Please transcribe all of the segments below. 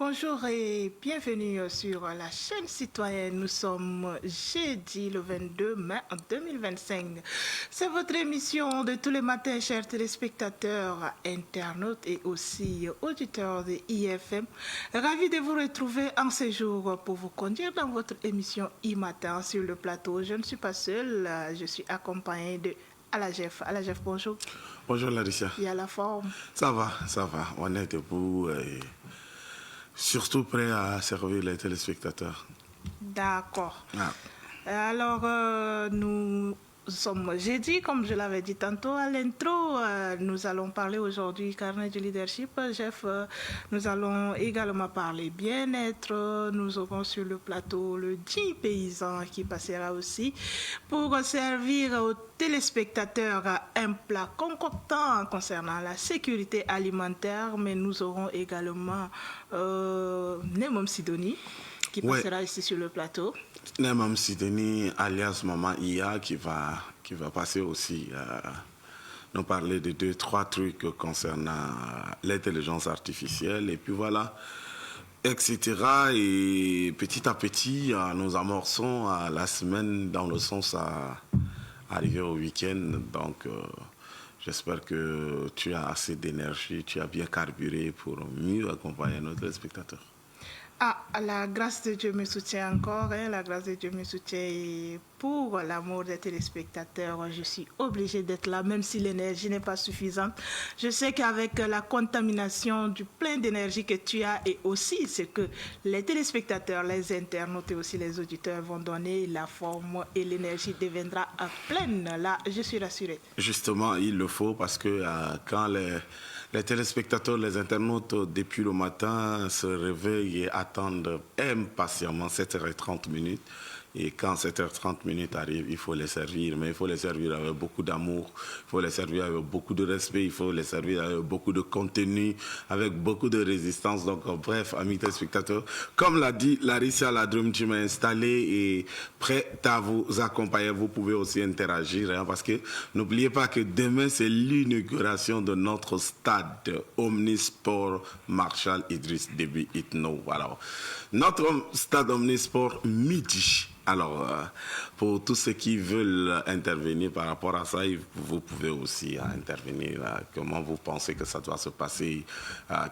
Bonjour et bienvenue sur la chaîne citoyenne. Nous sommes jeudi le 22 mai 2025. C'est votre émission de tous les matins, chers téléspectateurs, internautes et aussi auditeurs de IFM. Ravi de vous retrouver en ce jour pour vous conduire dans votre émission e-matin sur le plateau. Je ne suis pas seule, je suis accompagnée de Alajef. Alajef, bonjour. Bonjour Larissa. Il y a la forme. Ça va. On est debout et surtout prêt à servir les téléspectateurs. D'accord. Ah. Alors, nous sommes jeudi, comme je l'avais dit tantôt à l'intro. Nous allons parler aujourd'hui carnet du leadership. Jeff, nous allons également parler bien-être. Nous aurons sur le plateau le 10 paysan qui passera aussi pour servir aux téléspectateurs un plat concoctant concernant la sécurité alimentaire. Mais nous aurons également Nemom Sidoni qui passera ici sur le plateau. Nemam Sideni, alias Maman Ia, qui va passer aussi nous parler de 2-3 trucs concernant l'intelligence artificielle. Et puis voilà, etc. Et petit à petit, nous amorçons la semaine dans le sens à arriver au week-end. Donc, j'espère que tu as assez d'énergie, tu as bien carburé pour mieux accompagner nos téléspectateurs. La grâce de Dieu me soutient encore, la grâce de Dieu me soutient et pour l'amour des téléspectateurs, je suis obligée d'être là, même si l'énergie n'est pas suffisante. Je sais qu'avec la contamination du plein d'énergie que tu as et aussi ce que les téléspectateurs, les internautes et aussi les auditeurs vont donner, la forme et l'énergie deviendra à pleine. Là, je suis rassurée. Justement, il le faut parce que quand les téléspectateurs, les internautes, depuis le matin, se réveillent et attendent impatiemment 7h30. Et quand 7h30 arrive, il faut les servir. Mais il faut les servir avec beaucoup d'amour, il faut les servir avec beaucoup de respect, il faut les servir avec beaucoup de contenu, avec beaucoup de résistance. Donc, bref, amis téléspectateurs, comme l'a dit Larissa, la Drum Team est installée et prête à vous accompagner. Vous pouvez aussi interagir, parce que n'oubliez pas que demain, c'est l'inauguration de notre stade Omnisport Marshal Idriss Déby Itno. Voilà. Notre stade Omnisport midi. Alors, pour tous ceux qui veulent intervenir par rapport à ça, vous pouvez aussi intervenir. Comment vous pensez que ça doit se passer?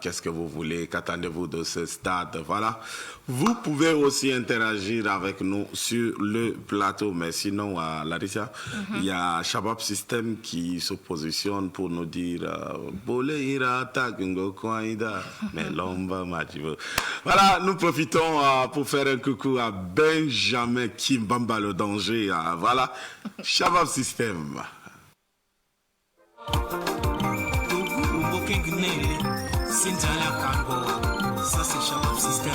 Qu'est-ce que vous voulez? Qu'attendez-vous de ce stade? Voilà. Vous pouvez aussi interagir avec nous sur le plateau. Mais sinon, Larissa, il y a Shabab System qui se positionne pour nous dire voilà, nous profitons pour faire un coucou à Benjamin Kimbamba le danger. Voilà, Shabab System. Ça c'est Shabab System.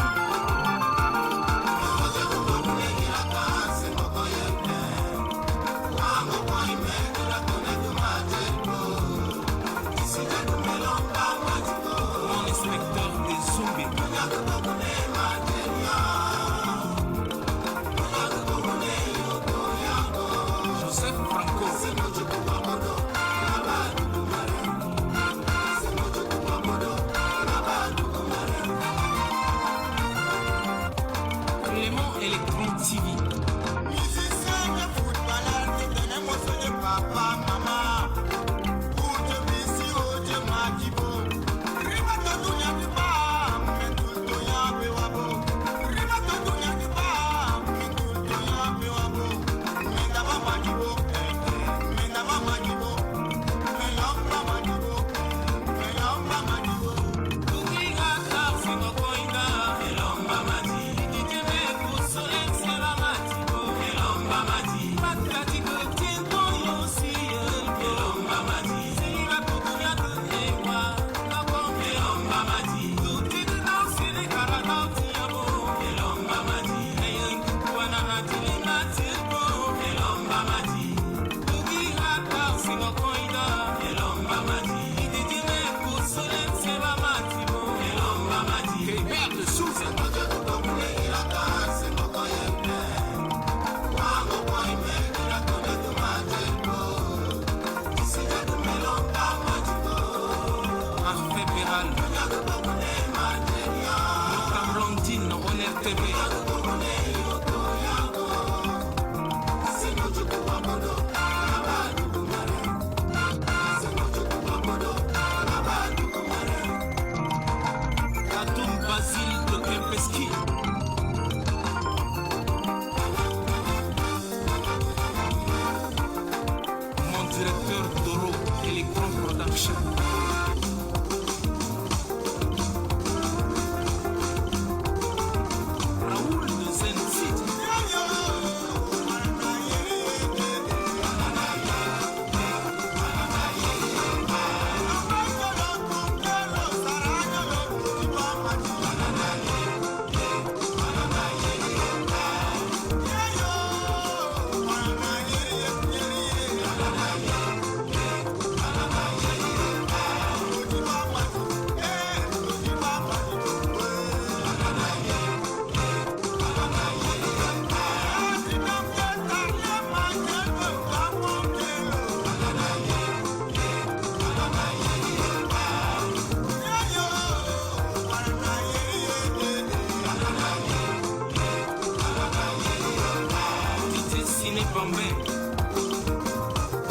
Basile de Kempeski. Mon directeur Doro Electron Production. Raoul de Zen City.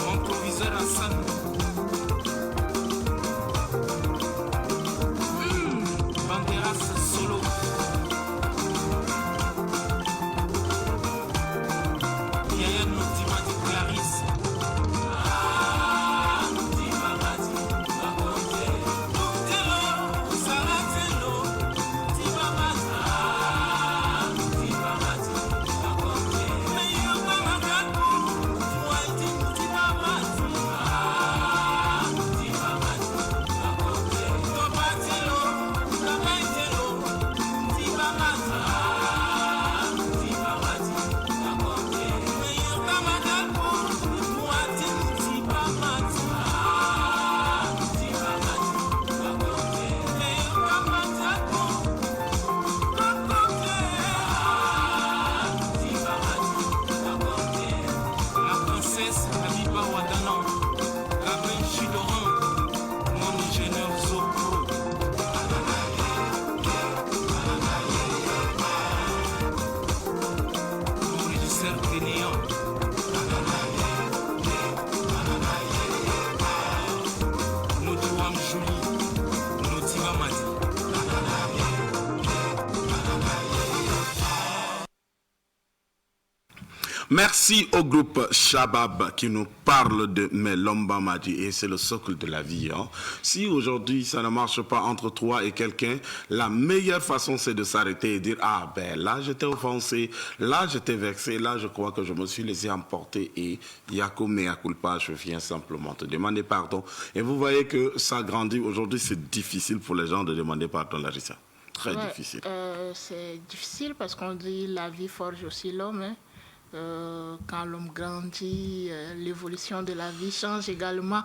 Mon proviseur Hassan. Banderas solo. Yaya Noutima de Clarisse. Noutima Mati, Bakonte. Telo, Sarah Telo. Noutima Mati. Noutima Mati, Bakonte. Meilleur camarade. Merci au groupe Shabab qui nous parle de Melomba Madi et c'est le socle de la vie. Hein. Si aujourd'hui ça ne marche pas entre toi et quelqu'un, la meilleure façon c'est de s'arrêter et dire ah ben là j'étais offensé, là j'étais vexé, là je crois que je me suis laissé emporter et yako mea culpa, je viens simplement te demander pardon. Et vous voyez que ça grandit. Aujourd'hui c'est difficile pour les gens de demander pardon, Larissa. Très difficile. C'est difficile parce qu'on dit la vie forge aussi l'homme. Hein. Quand l'homme grandit, l'évolution de la vie change également.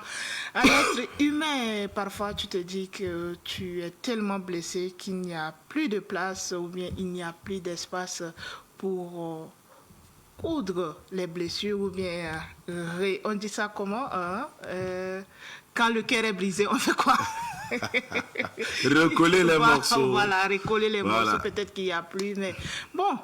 À l'être humain, parfois tu te dis que tu es tellement blessé qu'il n'y a plus de place ou bien il n'y a plus d'espace pour coudre les blessures ou bien on dit ça comment hein? Quand le cœur est brisé, on fait quoi? Recoller les morceaux. Voilà, recoller les morceaux, peut-être qu'il n'y a plus, mais bon.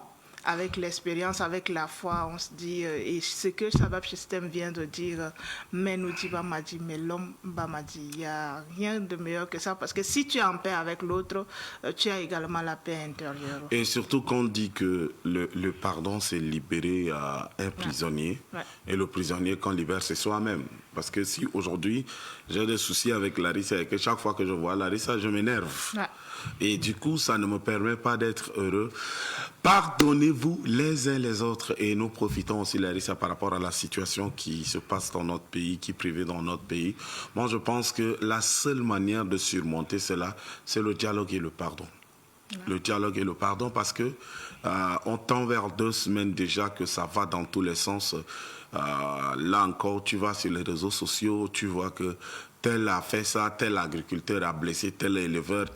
Avec l'expérience, avec la foi, on se dit, et ce que Shabab System vient de dire, mais nous dit Bamadi, mais l'homme Bamadi, il n'y a rien de meilleur que ça, parce que si tu es en paix avec l'autre, tu as également la paix intérieure. Et surtout qu'on dit que le pardon, c'est libérer un prisonnier, et le prisonnier qu'on libère, c'est soi-même. Parce que si aujourd'hui, j'ai des soucis avec Larissa, et que chaque fois que je vois Larissa, je m'énerve. Et du coup, ça ne me permet pas d'être heureux. Pardonnez-vous les uns les autres. Et nous profitons aussi, Larissa, par rapport à la situation qui se passe dans notre pays, qui prévaut dans notre pays. Moi, je pense que la seule manière de surmonter cela, c'est le dialogue et le pardon. Le dialogue et le pardon, parce que on tend vers 2 semaines déjà que ça va dans tous les sens. Là encore, tu vas sur les réseaux sociaux, tu vois que tel a fait ça, tel agriculteur a blessé tel éleveur,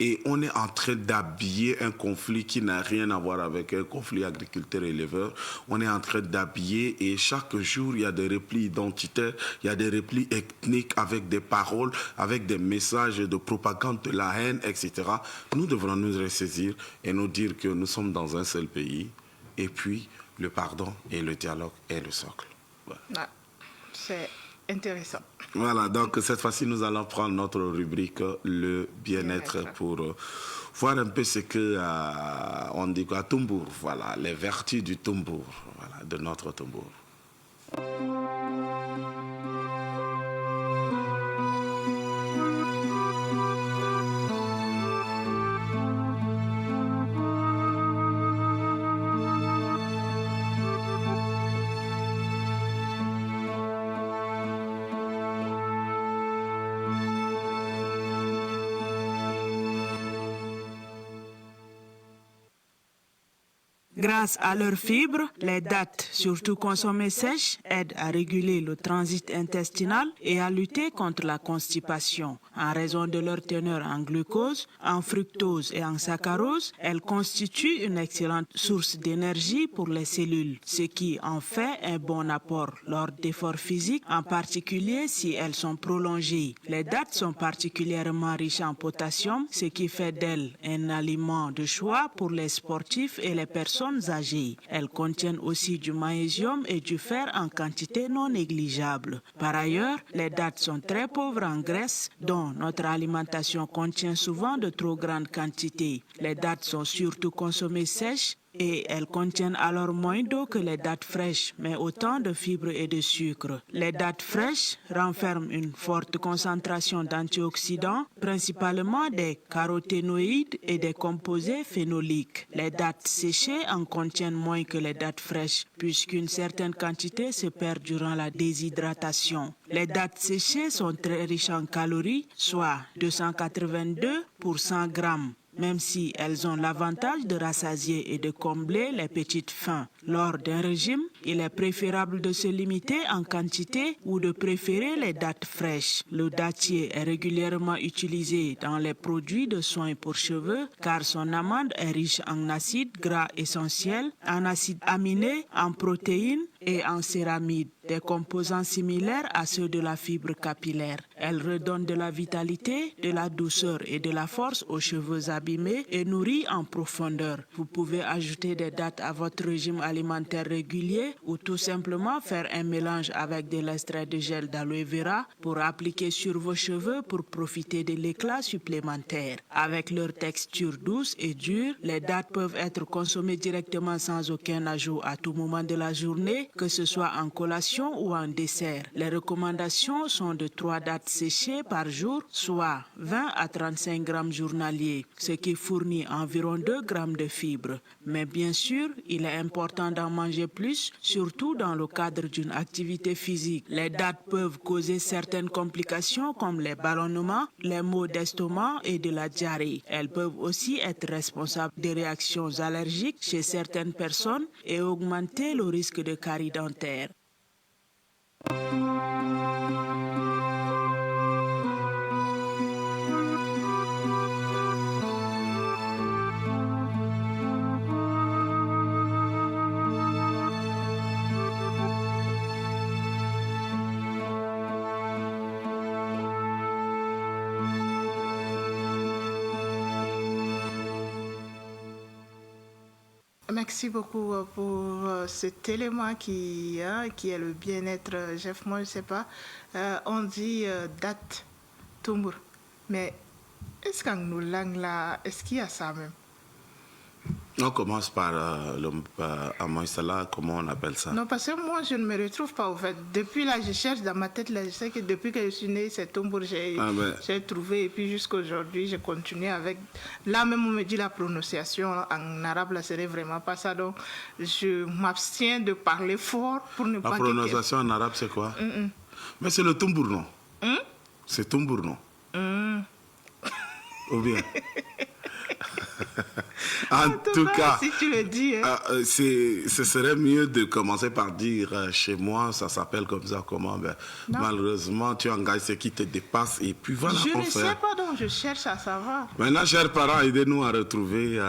et on est en train d'habiller un conflit qui n'a rien à voir avec un conflit agriculteur-éleveur. On est en train d'habiller et chaque jour, il y a des replis identitaires, il y a des replis ethniques avec des paroles, avec des messages de propagande de la haine, etc. Nous devrons nous ressaisir et nous dire que nous sommes dans un seul pays, et puis le pardon et le dialogue est le socle. Ouais. C'est intéressant. Voilà, donc cette fois-ci, nous allons prendre notre rubrique, le bien-être, Bien-être. pour voir un peu ce que, on dit quoi, Tumbour, voilà, les vertus du Tumbour, voilà, de notre Tumbour. Grâce à leurs fibres, les dattes, surtout consommées sèches, aident à réguler le transit intestinal et à lutter contre la constipation. En raison de leur teneur en glucose, en fructose et en saccharose, elles constituent une excellente source d'énergie pour les cellules, ce qui en fait un bon apport lors d'efforts physiques, en particulier si elles sont prolongées. Les dattes sont particulièrement riches en potassium, ce qui fait d'elles un aliment de choix pour les sportifs et les personnes âgées. Elles contiennent aussi du magnésium et du fer en quantité non négligeable. Par ailleurs, les dattes sont très pauvres en graisse, dont notre alimentation contient souvent de trop grandes quantités. Les dattes sont surtout consommées sèches et elles contiennent alors moins d'eau que les dattes fraîches, mais autant de fibres et de sucre. Les dattes fraîches renferment une forte concentration d'antioxydants, principalement des caroténoïdes et des composés phénoliques. Les dattes séchées en contiennent moins que les dattes fraîches, puisqu'une certaine quantité se perd durant la déshydratation. Les dattes séchées sont très riches en calories, soit 282 pour 100 grammes. Même si elles ont l'avantage de rassasier et de combler les petites faims. Lors d'un régime, il est préférable de se limiter en quantité ou de préférer les dattes fraîches. Le dattier est régulièrement utilisé dans les produits de soins pour cheveux car son amande est riche en acides gras essentiels, en acides aminés, en protéines et en céramides, des composants similaires à ceux de la fibre capillaire. Elle redonne de la vitalité, de la douceur et de la force aux cheveux abîmés et nourrit en profondeur. Vous pouvez ajouter des dattes à votre régime alimentaire régulier ou tout simplement faire un mélange avec de l'extrait de gel d'aloe vera pour appliquer sur vos cheveux pour profiter de l'éclat supplémentaire. Avec leur texture douce et dure, les dattes peuvent être consommées directement sans aucun ajout à tout moment de la journée, que ce soit en collation ou en dessert. Les recommandations sont de 3 dattes séchées par jour, soit 20 à 35 grammes journaliers, ce qui fournit environ 2 grammes de fibres. Mais bien sûr, il est important d'en manger plus, surtout dans le cadre d'une activité physique. Les dattes peuvent causer certaines complications comme les ballonnements, les maux d'estomac et de la diarrhée. Elles peuvent aussi être responsables des réactions allergiques chez certaines personnes et augmenter le risque de carie dentaire. Merci beaucoup pour cet élément qui est le bien-être. Jeff, moi, je ne sais pas. On dit date, tumbour. Mais est-ce qu'en nos langues là, est-ce qu'il y a ça même? On commence par à Moïsala, comment on appelle ça? Non, parce que moi, je ne me retrouve pas, au fait. Depuis là, je cherche dans ma tête, là, je sais que depuis que je suis née, c'est Tumbour, j'ai trouvé. Et puis jusqu'à aujourd'hui, je continue avec... Là même, on me dit la prononciation en arabe, là, ce n'est vraiment pas ça. Donc, je m'abstiens de parler fort pour ne pas... La prononciation en arabe, c'est quoi? Mais c'est le Tumbour, non? C'est Tumbour, non? Ou bien... En tout cas, si tu le dis, ce serait mieux de commencer par dire chez moi, ça s'appelle comme ça, comment? Ben, malheureusement, tu engages ce qui te dépasse et puis voilà. Je ne sais pas, donc je cherche à savoir. Maintenant, chers parents, aidez-nous à retrouver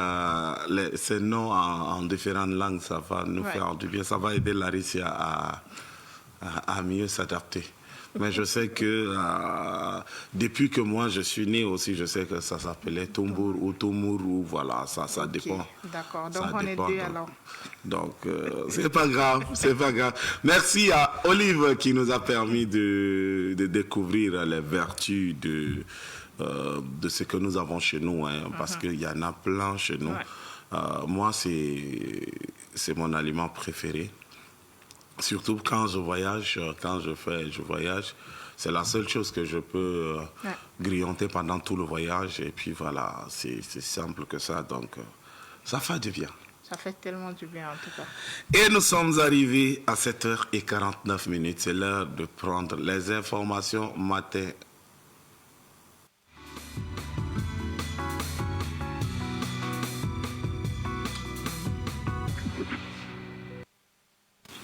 ces noms en différentes langues, ça va nous faire du bien, ça va aider Larissa à mieux s'adapter. Mais je sais que depuis que moi je suis né aussi, je sais que ça s'appelait Tombour ou Tomourou, voilà, ça dépend. D'accord, donc Ça on dépend, est deux donc. alors. Donc, c'est pas grave, c'est pas grave. Merci à Olive qui nous a permis de découvrir les vertus de ce que nous avons chez nous, hein, parce qu'il y en a plein chez nous. Ouais. Moi, c'est mon aliment préféré. Surtout quand je voyage, je voyage, c'est la seule chose que je peux grignoter pendant tout le voyage. Et puis voilà, c'est simple que ça, donc ça fait du bien. Ça fait tellement du bien en tout cas. Et nous sommes arrivés à 7h49. C'est l'heure de prendre les informations matin.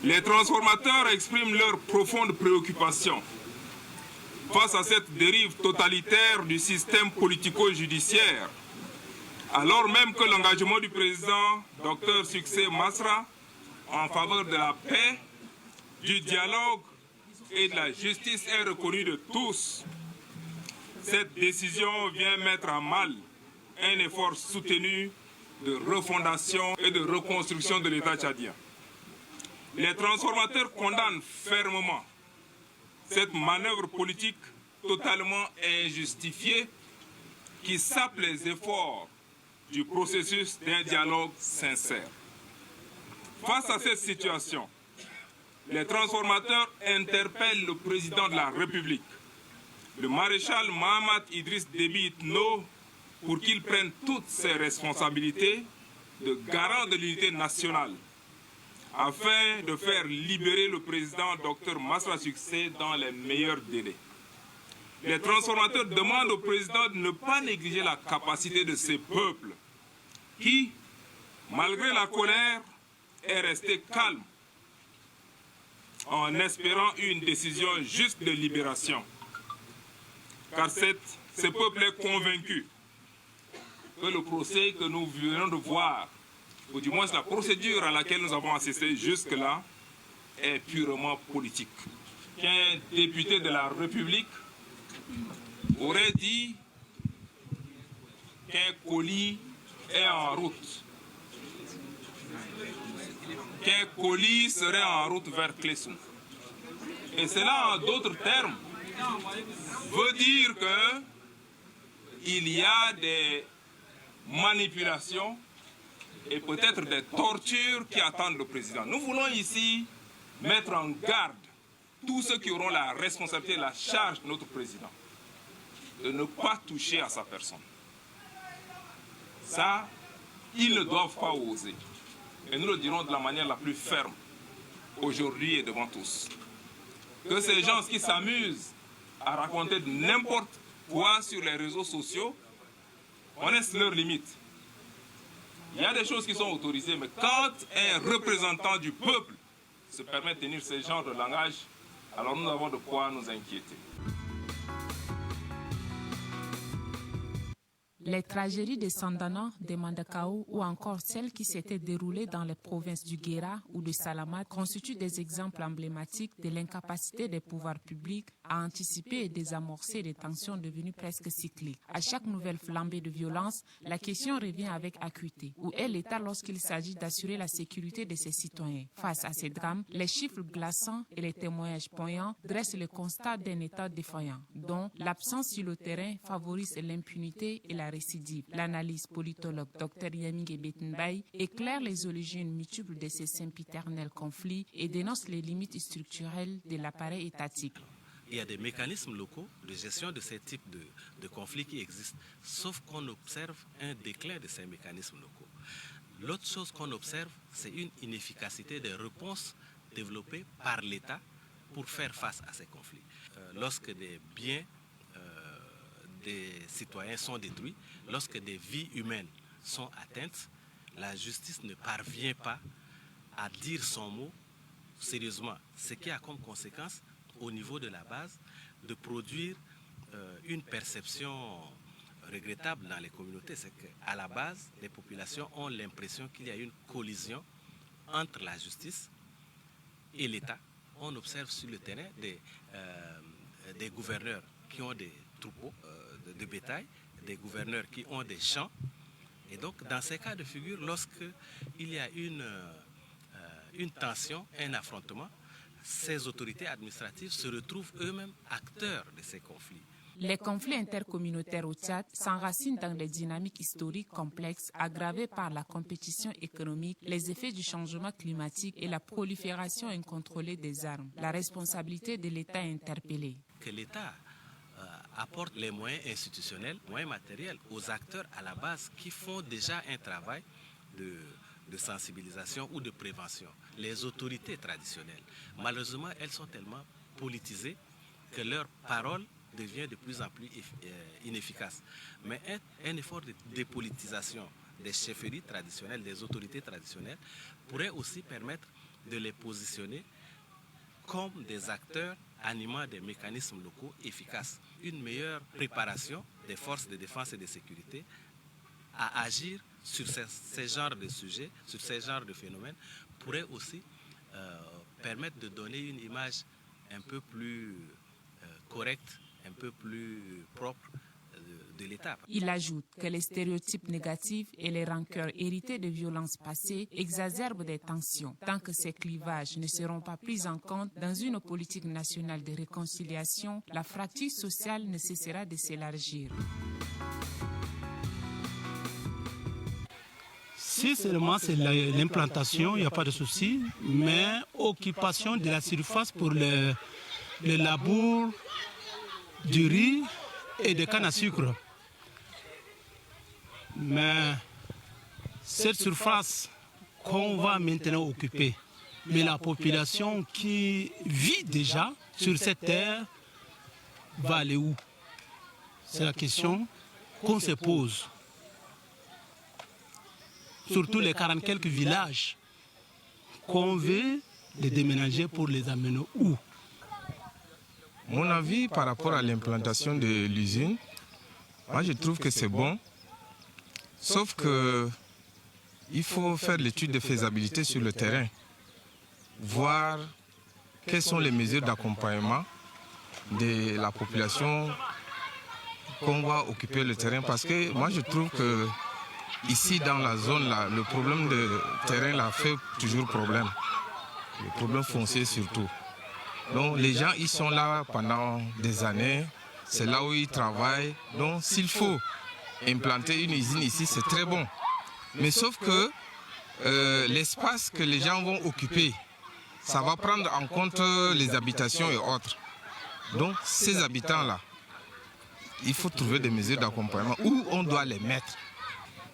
Les transformateurs expriment leur profonde préoccupation face à cette dérive totalitaire du système politico-judiciaire, alors même que l'engagement du président Dr Succès Masra en faveur de la paix, du dialogue et de la justice est reconnu de tous. Cette décision vient mettre à mal un effort soutenu de refondation et de reconstruction de l'État tchadien. Les transformateurs condamnent fermement cette manœuvre politique totalement injustifiée qui sape les efforts du processus d'un dialogue sincère. Face à cette situation, les transformateurs interpellent le président de la République, le maréchal Mahamat Idriss Déby Itno, pour qu'il prenne toutes ses responsabilités de garant de l'unité nationale, afin de faire libérer le président Dr Masra Succès dans les meilleurs délais. Les transformateurs demandent au président de ne pas négliger la capacité de ces peuples qui, malgré la colère, est resté calme en espérant une décision juste de libération. Car ce peuple est convaincu que le procès que nous venons de voir, ou du moins la procédure à laquelle nous avons assisté jusque-là, est purement politique. Qu'un député de la République aurait dit qu'un colis est en route. Qu'un colis serait en route vers Clessou. Et cela, en d'autres termes, veut dire qu'il y a des manipulations et peut-être des tortures qui attendent le président. Nous voulons ici mettre en garde tous ceux qui auront la responsabilité et la charge de notre président de ne pas toucher à sa personne. Ça, ils ne doivent pas oser. Et nous le dirons de la manière la plus ferme, aujourd'hui et devant tous. Que ces gens qui s'amusent à raconter n'importe quoi sur les réseaux sociaux connaissent leurs limites. Il y a des choses qui sont autorisées, mais quand un représentant du peuple se permet de tenir ce genre de langage, alors nous avons de quoi nous inquiéter. Les tragédies de Sandana, de Mandakao ou encore celles qui s'étaient déroulées dans les provinces du Guéra ou de Salamat constituent des exemples emblématiques de l'incapacité des pouvoirs publics à anticiper et désamorcer des tensions devenues presque cycliques. À chaque nouvelle flambée de violence, la question revient avec acuité. Où est l'État lorsqu'il s'agit d'assurer la sécurité de ses citoyens? Face à ces drames, les chiffres glaçants et les témoignages poignants dressent le constat d'un État défaillant, dont l'absence sur le terrain favorise l'impunité et la récidive. L'analyse politologue Dr Yaming Betenbaï éclaire les origines multiples de ces sempiternels conflits et dénonce les limites structurelles de l'appareil étatique. Il y a des mécanismes locaux de gestion de ces types de conflits qui existent, sauf qu'on observe un déclin de ces mécanismes locaux. L'autre chose qu'on observe, c'est une inefficacité des réponses développées par l'État pour faire face à ces conflits. Lorsque des biens des citoyens sont détruits, lorsque des vies humaines sont atteintes, la justice ne parvient pas à dire son mot sérieusement, ce qui a comme conséquence au niveau de la base de produire une perception regrettable dans les communautés. C'est qu'à la base, les populations ont l'impression qu'il y a une collision entre la justice et l'État. On observe sur le terrain des gouverneurs qui ont des troupeaux de bétail, des gouverneurs qui ont des champs. Et donc, dans ces cas de figure, lorsqu'il y a une tension, un affrontement, ces autorités administratives se retrouvent eux-mêmes acteurs de ces conflits. Les conflits intercommunautaires au Tchad s'enracinent dans des dynamiques historiques complexes aggravées par la compétition économique, les effets du changement climatique et la prolifération incontrôlée des armes. La responsabilité de l'État est interpellée. Que l'État apporte les moyens institutionnels, moyens matériels aux acteurs à la base qui font déjà un travail de sensibilisation ou de prévention. Les autorités traditionnelles, malheureusement, elles sont tellement politisées que leur parole devient de plus en plus inefficace. Mais un effort de dépolitisation des chefferies traditionnelles, des autorités traditionnelles, pourrait aussi permettre de les positionner comme des acteurs animant des mécanismes locaux efficaces. Une meilleure préparation des forces de défense et de sécurité à agir sur ces genres de sujets, sur ces genres de phénomènes, pourrait aussi permettre de donner une image un peu plus correcte, un peu plus propre de l'État. Il ajoute que les stéréotypes négatifs et les rancœurs héritées de violences passées exacerbent des tensions. Tant que ces clivages ne seront pas pris en compte dans une politique nationale de réconciliation, la fracture sociale ne cessera de s'élargir. Si seulement c'est l'implantation, il n'y a pas de souci, mais occupation de la surface pour le labour du riz et de canne à sucre. Mais cette surface qu'on va maintenant occuper, mais la population qui vit déjà sur cette terre va aller où? C'est la question qu'on se pose. Surtout les 40 quelques villages qu'on veut les déménager pour les amener où? Mon avis par rapport à l'implantation de l'usine, moi je trouve que c'est bon, sauf que il faut faire l'étude de faisabilité sur le terrain, voir quelles sont les mesures d'accompagnement de la population qu'on va occuper le terrain, parce que moi je trouve que ici dans la zone là, le problème de terrain là fait toujours problème, le problème foncier surtout. Donc les gens, ils sont là pendant des années, c'est là où ils travaillent. Donc s'il faut implanter une usine ici, c'est très bon. Mais sauf que l'espace que les gens vont occuper, ça va prendre en compte les habitations et autres. Donc ces habitants-là, il faut trouver des mesures d'accompagnement où on doit les mettre.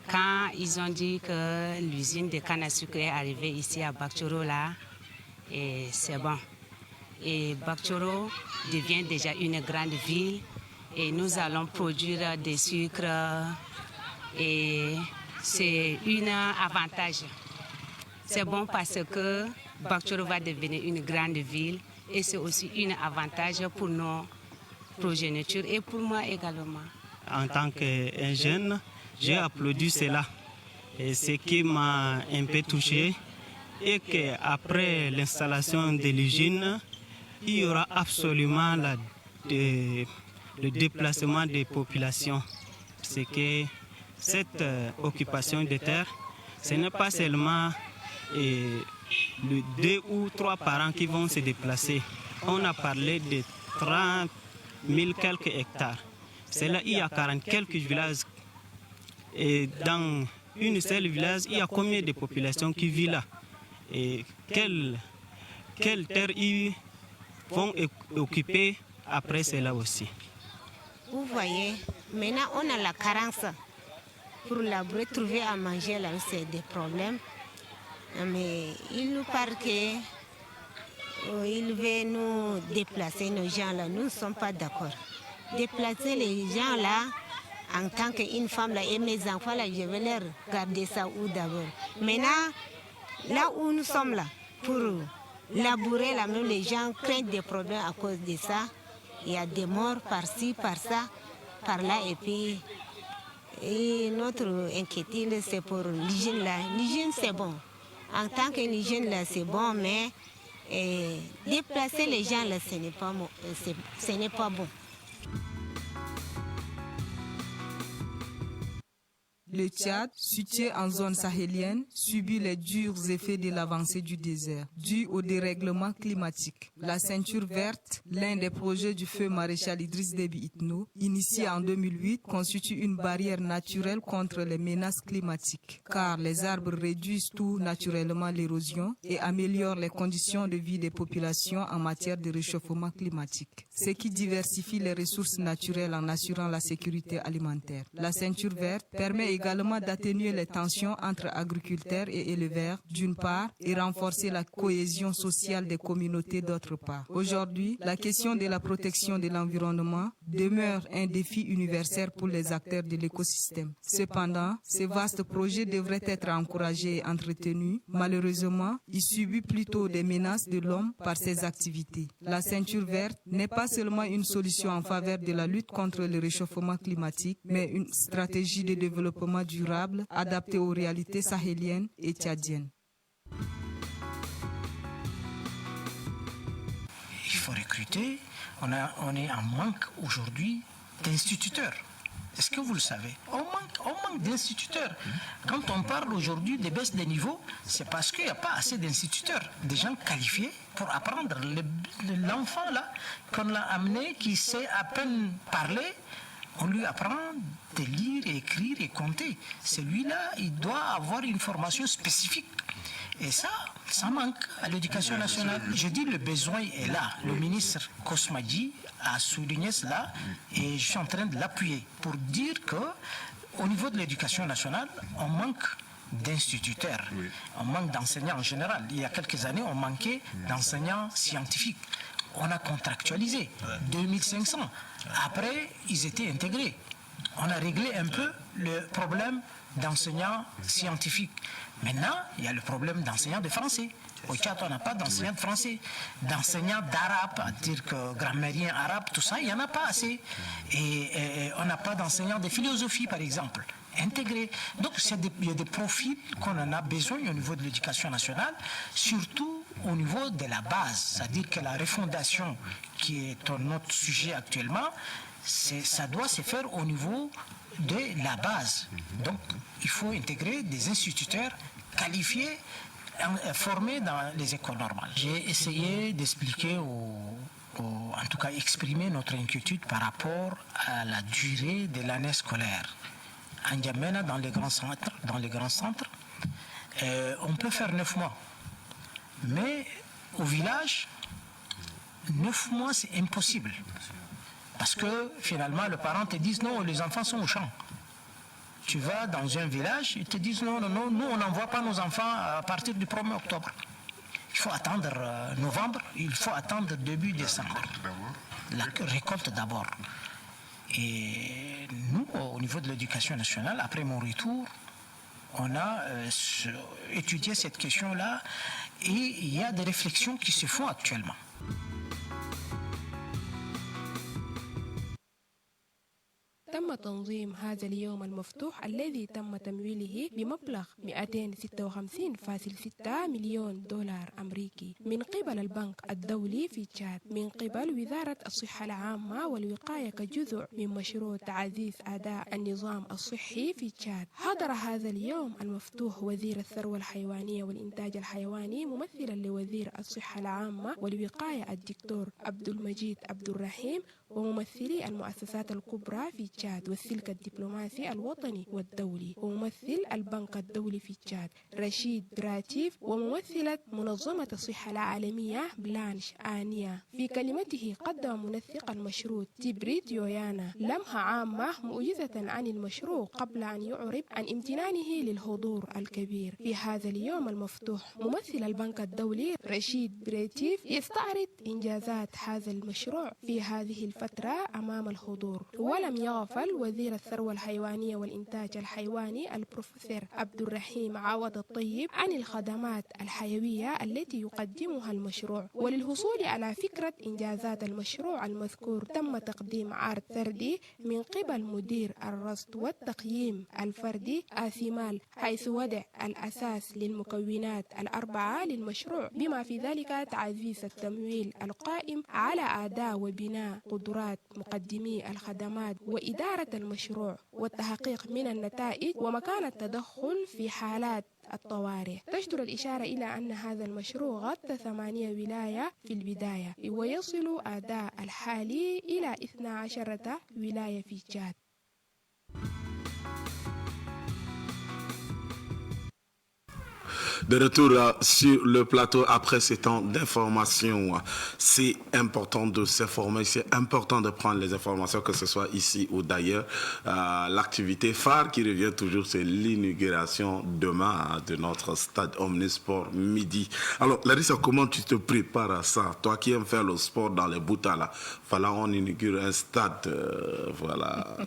Quand ils ont dit que l'usine de canne à sucre est arrivée ici à Bakchoro, là, et c'est bon. Et Bakchoro devient déjà une grande ville et nous allons produire des sucres et c'est un avantage. C'est bon parce que Bakchoro va devenir une grande ville et c'est aussi un avantage pour nos progénitures et pour moi également. En tant qu'un jeune, j'ai applaudi cela. Et ce qui m'a un peu touché est qu'après l'installation de l'usine, il y aura absolument le déplacement des populations. C'est que cette occupation des terres, ce n'est pas seulement les 2 ou 3 parents qui vont se déplacer. On a parlé de 30 000 quelques hectares. C'est là, il y a 40 quelques villages. Et dans une seule village, il y a combien de populations qui vivent là? Et quelle terre ils vont occuper après cela aussi? Vous voyez, maintenant on a la carence. Pour labourer, trouver à manger, là, c'est des problèmes. Mais il nous parle qu'il veut nous déplacer, nos gens là. Nous ne sommes pas d'accord. Déplacer les gens là, en tant qu'une femme là, et mes enfants là, je vais leur garder ça où d'abord. Maintenant, là où nous sommes là, pour labourer là, même les gens craignent des problèmes à cause de ça. Il y a des morts par-ci, par-ça, par-là, et puis et notre inquiétude c'est pour l'hygiène là. L'hygiène c'est bon. En tant que l'hygiène là c'est bon, mais Et déplacer les gens là, ce n'est pas bon. Le Tchad, situé en zone sahélienne, subit les durs effets de l'avancée du désert, dû au dérèglement climatique. La ceinture verte, l'un des projets du feu maréchal Idriss Déby Itno, initié en 2008, constitue une barrière naturelle contre les menaces climatiques, car les arbres réduisent tout naturellement l'érosion et améliorent les conditions de vie des populations en matière de réchauffement climatique, ce qui diversifie les ressources naturelles en assurant la sécurité alimentaire. La ceinture verte permet également d'atténuer les tensions entre agriculteurs et éleveurs d'une part et renforcer la cohésion sociale des communautés d'autre part. Aujourd'hui, la question de la protection de l'environnement demeure un défi universel pour les acteurs de l'écosystème. Cependant, ce vaste projet devrait être encouragé et entretenu. Malheureusement, il subit plutôt des menaces de l'homme par ses activités. La ceinture verte n'est pas seulement une solution en faveur de la lutte contre le réchauffement climatique, mais une stratégie de développement durable adaptée aux réalités sahéliennes et tchadiennes. Il faut recruter. On est en manque aujourd'hui d'instituteurs. Est-ce que vous le savez? On manque d'instituteurs. Quand on parle aujourd'hui des baisses des niveaux, c'est parce qu'il n'y a pas assez d'instituteurs, des gens qualifiés pour apprendre. L'enfant là, qu'on l'a amené, qui sait à peine parler, on lui apprend de lire, écrire et compter. Celui-là, il doit avoir une formation spécifique. Et ça manque à l'éducation nationale. Je dis le besoin est là. Le ministre Kosmadji a souligné cela et je suis en train de l'appuyer pour dire qu'au niveau de l'éducation nationale, on manque d'instituteurs, on manque d'enseignants en général. Il y a quelques années, on manquait d'enseignants scientifiques. On a contractualisé 2500. Après, ils étaient intégrés. On a réglé un peu le problème d'enseignants scientifiques. Maintenant, il y a le problème d'enseignants de français. Au Tchad, on n'a pas d'enseignants de français. D'enseignants d'arabe, à dire que grammairien arabe, tout ça, il n'y en a pas assez. Et on n'a pas d'enseignants de philosophie, par exemple, intégrés. Donc, il y a des profils qu'on en a besoin au niveau de l'éducation nationale, surtout au niveau de la base. C'est-à-dire que la refondation, qui est notre sujet actuellement, ça doit se faire au niveau de la base. Donc, il faut intégrer des instituteurs qualifiés, formés dans les écoles normales. J'ai essayé d'expliquer, en tout cas exprimer notre inquiétude par rapport à la durée de l'année scolaire. À N'Djamena, dans les grands centres, on peut faire 9 mois. Mais au village, 9 mois, c'est impossible. Parce que finalement, les parents te disent non, les enfants sont au champ. Tu vas dans un village, ils te disent non, nous on n'envoie pas nos enfants à partir du 1er octobre. Il faut attendre novembre, il faut attendre début décembre. La récolte d'abord. Et nous, au niveau de l'éducation nationale, après mon retour, on a étudié cette question-là et il y a des réflexions qui se font actuellement. تم تنظيم هذا اليوم المفتوح الذي تم تمويله بمبلغ 256.6 مليون دولار أمريكي من قبل البنك الدولي في تشاد من قبل وزارة الصحة العامة والوقاية كجزء من مشروع تعزيز أداء النظام الصحي في تشاد. حضر هذا اليوم المفتوح وزير الثروة الحيوانية والإنتاج الحيواني ممثلا لوزير الصحة العامة والوقاية الدكتور عبد المجيد عبد الرحيم وممثلي المؤسسات الكبرى في تشاد والسلك الدبلوماسي الوطني والدولي وممثل البنك الدولي في تشاد رشيد براتيف وممثلة منظمة الصحة العالمية بلانش آنيا. في كلمته قدم منسق المشروع تبريت يويانا لمحة عامة مؤجزة عن المشروع قبل أن يعرب عن امتنانه للحضور الكبير في هذا اليوم المفتوح. ممثل البنك الدولي رشيد براتيف يستعرض إنجازات هذا المشروع في هذه الفترة أمام الحضور. ولم يغفل وزير الثروة الحيوانية والإنتاج الحيواني البروفيسور عبد الرحيم عوض الطيب عن الخدمات الحيوية التي يقدمها المشروع. وللحصول على فكرة إنجازات المشروع المذكور تم تقديم عرض فردي من قبل مدير الرصد والتقييم الفردي آثيمال، حيث وضع الأساس للمكونات الأربعة للمشروع، بما في ذلك تعزيز التمويل القائم على أداء وبناء قدرات مقدمي الخدمات وإدارة المشروع والتحقيق من النتائج ومكان التدخل في حالات الطوارئ. تجدر الإشارة إلى أن هذا المشروع غطى 8 ولايات في البداية، ويصل أداء الحالي إلى 12 ولاية في تشاد. De retour sur le plateau après ces temps d'information. C'est important de s'informer, c'est important de prendre les informations, que ce soit ici ou d'ailleurs. L'activité phare qui revient toujours, c'est l'inauguration demain de notre stade Omnisport midi. Alors, Larissa, comment tu te prépares à ça? Toi qui aimes faire le sport dans les Boutas, là, voilà, on inaugure un stade, voilà.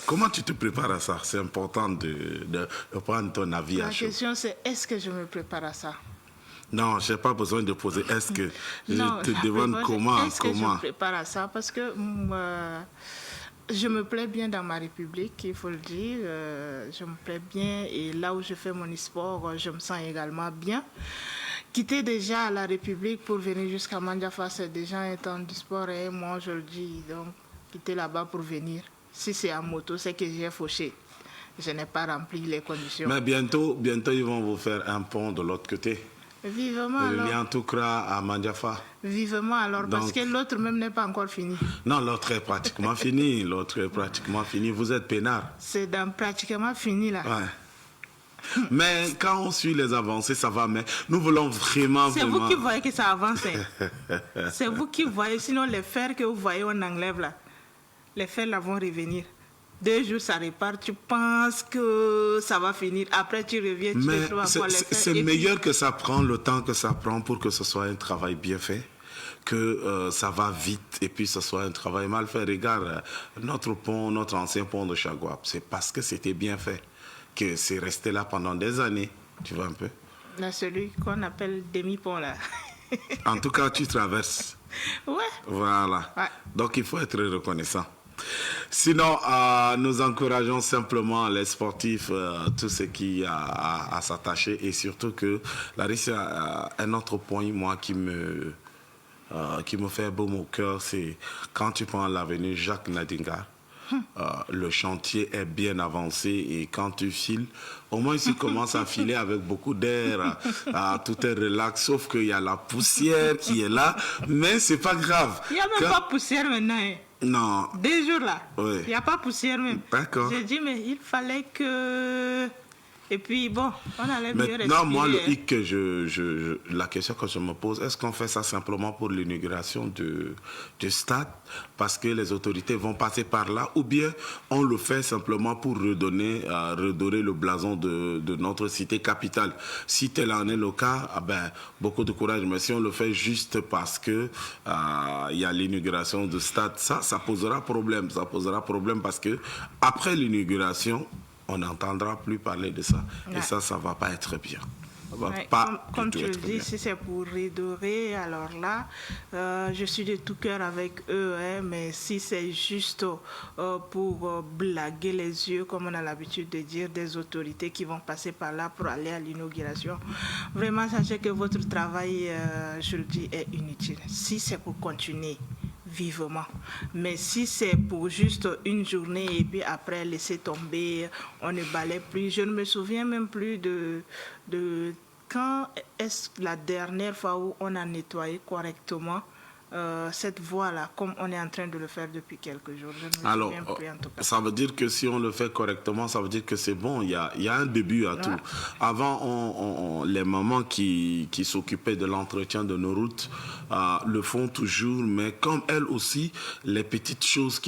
Comment tu te prépares à ça? C'est important de prendre ton avis à chaud. La question c'est, est-ce que je me prépare à ça? Non, je n'ai pas besoin de poser est-ce que. Non, je te demande comment. Est-ce que je me prépare à ça? Parce que je me plais bien dans ma République, il faut le dire. Je me plais bien et là où je fais mon e-sport, je me sens également bien. Quitter déjà la République pour venir jusqu'à Mandiafa, c'est déjà un temps du sport et moi je le dis. Donc, quitter là-bas pour venir. Si c'est en moto, c'est que j'ai fauché. Je n'ai pas rempli les conditions. Mais bientôt, ils vont vous faire un pont de l'autre côté. Vivement Le alors. Niantoukra à Mandiafa. Vivement alors, Donc, parce que l'autre même n'est pas encore fini. Non, l'autre est pratiquement fini. L'autre est pratiquement fini. Vous êtes peinard. C'est pratiquement fini là. Ouais. Mais quand on suit les avancées, ça va. Mais nous voulons vraiment... C'est vous qui voyez que ça avance. C'est vous qui voyez. Sinon, les fers que vous voyez, on enlève là. Les fers là vont revenir. 2 jours, ça repart. Tu penses que ça va finir. Après, tu reviens, tu te trouves encore les fers. C'est meilleur que ça prend le temps que ça prend pour que ce soit un travail bien fait, que ça va vite et puis ce soit un travail mal fait. Regarde, notre pont, notre ancien pont de Chagouap, c'est parce que c'était bien fait que c'est resté là pendant des années. Tu vois un peu? Là, celui qu'on appelle demi-pont là. En tout cas, tu traverses. Ouais. Voilà. Ouais. Donc, il faut être reconnaissant. Sinon, nous encourageons simplement les sportifs, tous ceux qui à s'attacher et surtout que Larissa, un autre point, moi, qui me fait beau au cœur, c'est quand tu prends l'avenue Jacques Nadingar. Le chantier est bien avancé et quand tu files, au moins tu commences à filer avec beaucoup d'air, tout est relax, sauf qu'il y a la poussière qui est là, mais c'est pas grave. Il n'y a même pas poussière maintenant. Hein. Non. 2 jours là. Oui. Il n'y a pas poussière même. D'accord. J'ai dit, mais il fallait que... Et puis, bon, on allait mieux respirer. Non, moi, le hic que la question que je me pose, est-ce qu'on fait ça simplement pour l'inauguration du stade, parce que les autorités vont passer par là, ou bien on le fait simplement pour redorer le blason de notre cité capitale? Si tel en est le cas, beaucoup de courage, mais si on le fait juste parce que il y a l'inauguration du stade, ça posera problème. Ça posera problème parce que après l'inauguration, on n'entendra plus parler de ça. Ouais. Et ça ne va pas être bien. Ouais, comme tu le dis, si c'est pour redorer, alors là, je suis de tout cœur avec eux, hein, mais si c'est juste pour blaguer les yeux, comme on a l'habitude de dire, des autorités qui vont passer par là pour aller à l'inauguration, vraiment, sachez que votre travail, je le dis, est inutile. Si c'est pour continuer, vivement. Mais si c'est pour juste une journée et puis après laisser tomber, on ne balaie plus. Je ne me souviens même plus de quand est-ce la dernière fois où on a nettoyé correctement cette voie-là, comme on est en train de le faire depuis quelques jours. Je ne me souviens plus en tout cas. Ça veut dire que si on le fait correctement, ça veut dire que c'est bon. Il y a un début à tout. Avant, les mamans qui s'occupaient de l'entretien de nos routes le font toujours, mais comme elles aussi, les petites choses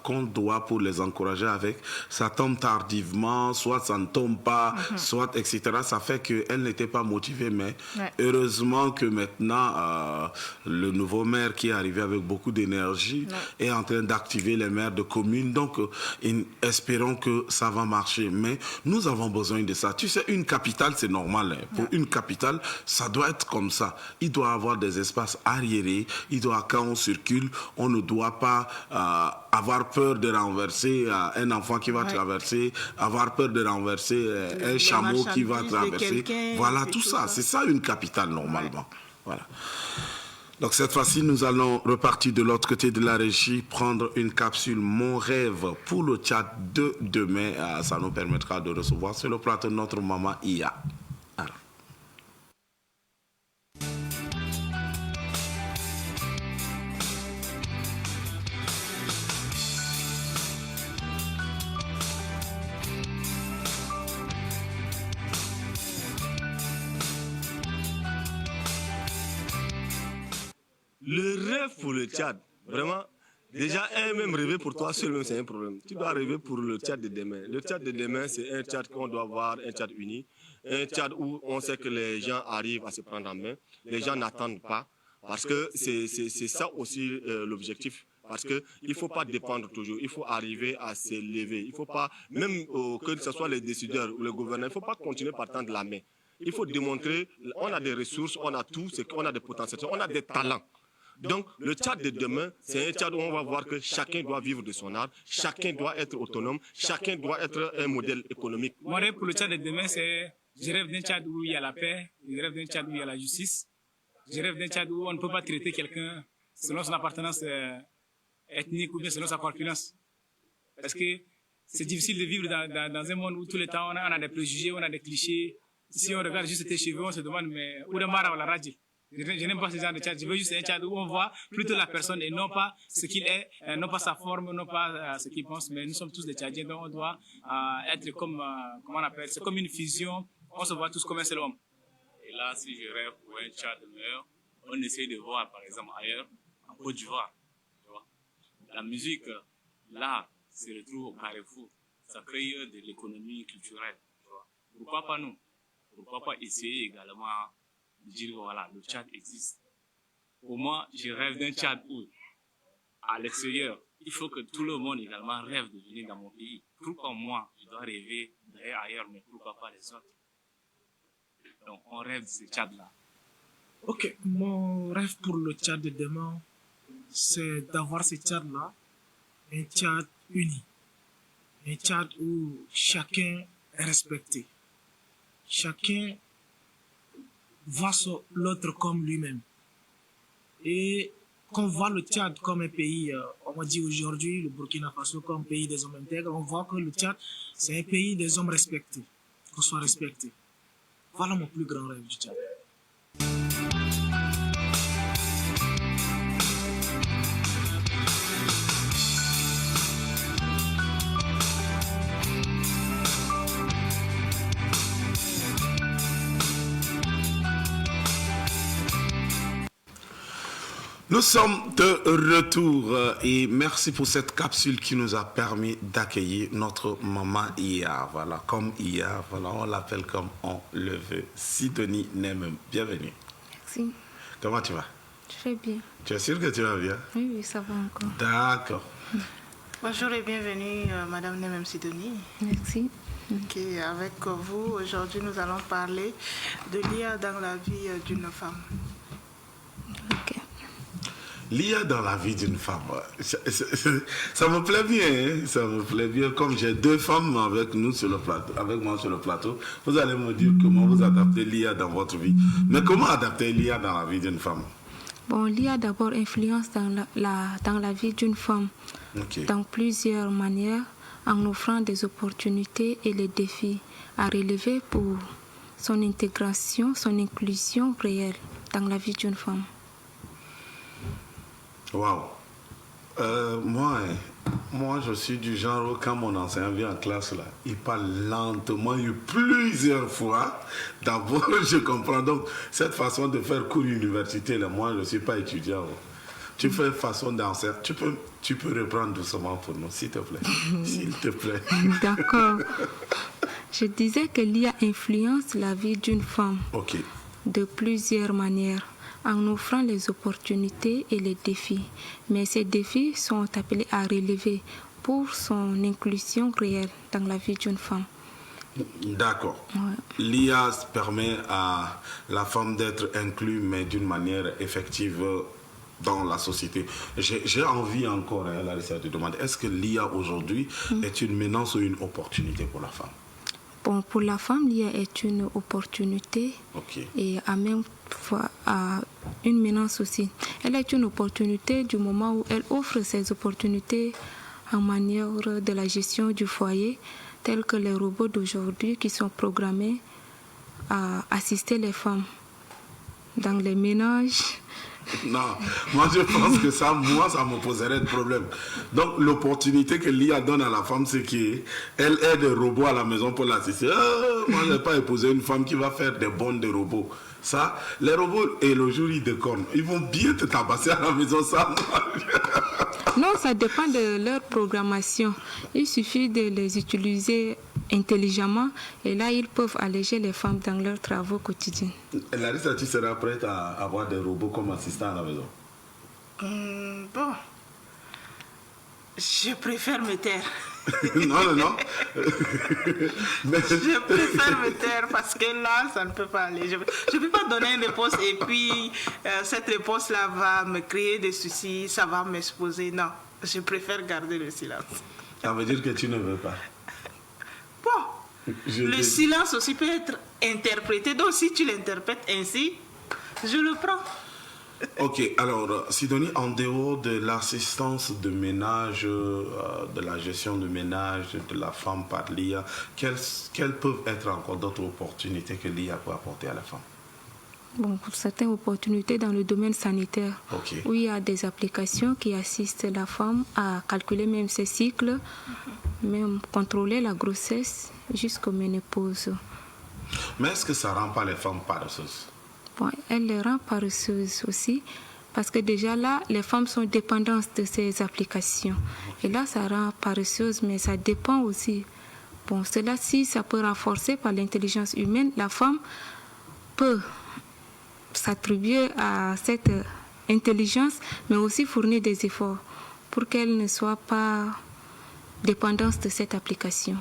qu'on doit pour les encourager avec, ça tombe tardivement, soit ça ne tombe pas, soit etc. Ça fait qu'elles n'étaient pas motivées, mais heureusement que maintenant, le nouveau nouveau maire qui est arrivé avec beaucoup d'énergie est en train d'activer les maires de communes. Donc, espérons que ça va marcher. Mais nous avons besoin de ça. Tu sais, une capitale, c'est normal. Hein. Pour une capitale, ça doit être comme ça. Il doit avoir des espaces arriérés. Quand on circule, on ne doit pas avoir peur de renverser un enfant qui va traverser, avoir peur de renverser un chameau qui va traverser. Voilà, tout ça. C'est ça une capitale, normalement. Voilà. Donc cette fois-ci, nous allons repartir de l'autre côté de la régie, prendre une capsule Mon rêve pour le Tchad de demain. Ça nous permettra de recevoir sur le plateau notre maman Iya. Alors. Le rêve pour le Tchad, vraiment, déjà même rêver pour toi seul, c'est un problème. Tu dois rêver pour le Tchad de demain. Le Tchad de demain, c'est un Tchad qu'on doit voir, un Tchad uni, un Tchad où on sait que les gens arrivent à se prendre en main, les gens n'attendent pas, parce que c'est ça aussi l'objectif. Parce qu'il ne faut pas dépendre toujours, il faut arriver à s'élever. Il ne faut pas, même que ce soit les décideurs ou les gouverneurs, il ne faut pas continuer par tendre la main. Il faut démontrer, on a des ressources, on a tout, c'est qu'on a des potentialités, on a des talents. Donc, le Tchad de demain, c'est un Tchad où on va voir que chacun doit vivre de son art, chacun doit être autonome, chacun doit être un modèle économique. Mon rêve pour le Tchad de demain, c'est je rêve d'un Tchad où il y a la paix, je rêve d'un Tchad où il y a la justice, je rêve d'un Tchad où on ne peut pas traiter quelqu'un selon son appartenance ethnique ou bien selon sa corpulence. Parce que c'est difficile de vivre dans un monde où tout le temps on a des préjugés, on a des clichés. Si on regarde juste tes cheveux, on se demande, mais où est Mara ou la Radji? Je n'aime pas ce genre de Tchad. Je veux juste un Tchad où on voit plutôt la personne et non pas ce qu'il est, non pas sa forme, non pas ce qu'il pense. Mais nous sommes tous des Tchadiens, donc on doit être comme, comment on appelle, c'est comme une fusion. On se voit tous comme un seul homme. Et là, si je rêve pour un Tchad meilleur, on essaie de voir, par exemple, ailleurs, en Côte d'Ivoire. La musique, là, se retrouve au carrefour. Ça crée de l'économie culturelle. Pourquoi pas nous? Pourquoi pas essayer également de dire voilà, le Tchad existe. Pour moi, je rêve d'un Tchad où, à l'extérieur, il faut que tout le monde également rêve de venir dans mon pays. Pourquoi moi, je dois rêver d'aller ailleurs, mais pourquoi pas les autres? Donc, on rêve de ce Tchad-là. Ok, mon rêve pour le Tchad de demain, c'est d'avoir ce Tchad-là, un Tchad uni. Un Tchad où chacun est respecté. Chacun voit l'autre comme lui-même. Et qu'on voit le Tchad comme un pays, on va dire aujourd'hui, le Burkina Faso comme un pays des hommes intègres, on voit que le Tchad, c'est un pays des hommes respectés, qu'on soit respecté. Voilà mon plus grand rêve du Tchad. Nous sommes de retour et merci pour cette capsule qui nous a permis d'accueillir notre maman Iya. Voilà, comme Iya, voilà, on l'appelle comme on le veut. Sidonie Nem, bienvenue. Merci. Comment tu vas? Je vais bien. Tu es sûr que tu vas bien? Oui, oui, ça va encore. D'accord. Bonjour et bienvenue, Madame Nemem Sidonie. Merci. Ok, avec vous, aujourd'hui, nous allons parler de l'IA dans la vie d'une femme. Ok. L'IA dans la vie d'une femme, ça me plaît bien, hein? Ça me plaît bien. Comme j'ai deux femmes avec nous sur le plateau, avec moi sur le plateau, vous allez me dire comment vous adaptez l'IA dans votre vie. Mais comment adapter l'IA dans la vie d'une femme? Bon, l'IA d'abord influence dans la vie d'une femme dans plusieurs manières, en offrant des opportunités et les défis à relever pour son intégration, son inclusion réelle dans la vie d'une femme. Waouh. Moi, je suis du genre où quand mon enseignant vient en classe, là, il parle lentement, plusieurs fois. D'abord, je comprends. Donc, cette façon de faire cours université, là, moi, je ne suis pas étudiant. Tu fais façon d'enseigner. Tu peux reprendre doucement pour nous, s'il te plaît. S'il te plaît. D'accord. Je disais que l'IA influence la vie d'une femme. Ok. de plusieurs manières, en offrant les opportunités et les défis. Mais ces défis sont appelés à relever pour son inclusion réelle dans la vie d'une femme. D'accord. L'IA permet à la femme d'être inclue, mais d'une manière effective dans la société. J'ai envie encore, Larissa, de demander, est-ce que l'IA aujourd'hui est une menace ou une opportunité pour la femme? Bon, pour la femme, l'IA est une opportunité et à même fois une menace aussi. Elle est une opportunité du moment où elle offre ces opportunités en manière de la gestion du foyer, tels que les robots d'aujourd'hui qui sont programmés à assister les femmes dans les ménages. Non, moi je pense que ça me poserait de problème. Donc l'opportunité que l'IA donne à la femme, c'est qu'elle aide des robots à la maison pour l'assister. Moi je n'ai pas épousé une femme qui va faire des bonnes de robots. Ça, les robots, et le jour ils déconnent, ils vont bien te tabasser à la maison, ça. Non, ça dépend de leur programmation. Il suffit de les utiliser intelligemment et là, ils peuvent alléger les femmes dans leurs travaux quotidiens. Larissa, tu seras prête à avoir des robots comme assistants à la maison? Bon, je préfère me taire. Non. Je préfère me taire parce que là, ça ne peut pas aller. Je ne peux pas donner une réponse et puis cette réponse-là va me créer des soucis, ça va m'exposer. Non, je préfère garder le silence. Ça veut dire que tu ne veux pas? Bon, le silence aussi peut être interprété. Donc si tu l'interprètes ainsi, je le prends. Ok, alors Sidonie, en dehors de l'assistance de ménage, de la gestion de ménage de la femme par l'IA, quelles peuvent être encore d'autres opportunités que l'IA peut apporter à la femme? Bon, pour certaines opportunités dans le domaine sanitaire, où il y a des applications qui assistent la femme à calculer même ses cycles, même contrôler la grossesse jusqu'au ménopause. Mais est-ce que ça ne rend pas les femmes paresseuses? Bon, elle les rend paresseuses aussi, parce que déjà là, les femmes sont dépendantes de ces applications. Et là, ça rend paresseuse, mais ça dépend aussi. Bon, cela, si ça peut renforcer par l'intelligence humaine, la femme peut s'attribuer à cette intelligence, mais aussi fournir des efforts pour qu'elle ne soit pas dépendante de cette application.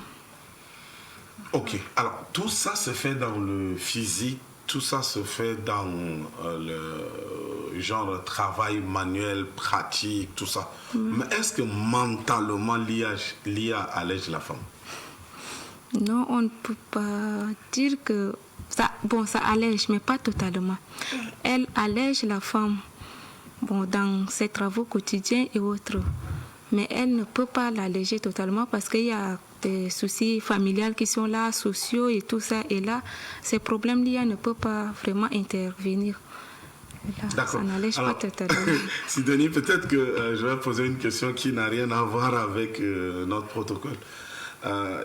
Ok, alors tout ça se fait dans le physique, tout ça se fait dans le genre travail manuel, pratique, tout ça. Mais est-ce que mentalement l'IA allège la femme? Non, on ne peut pas dire que ça allège, mais pas totalement. Elle allège la femme dans ses travaux quotidiens et autres. Mais elle ne peut pas l'alléger totalement parce qu'il y a des soucis familiaux qui sont là, sociaux et tout ça. Et là, ces problèmes, l'IA ne peut pas vraiment intervenir. Là, ça n'allège pas totalement. Sidonie, peut-être que je vais poser une question qui n'a rien à voir avec notre protocole.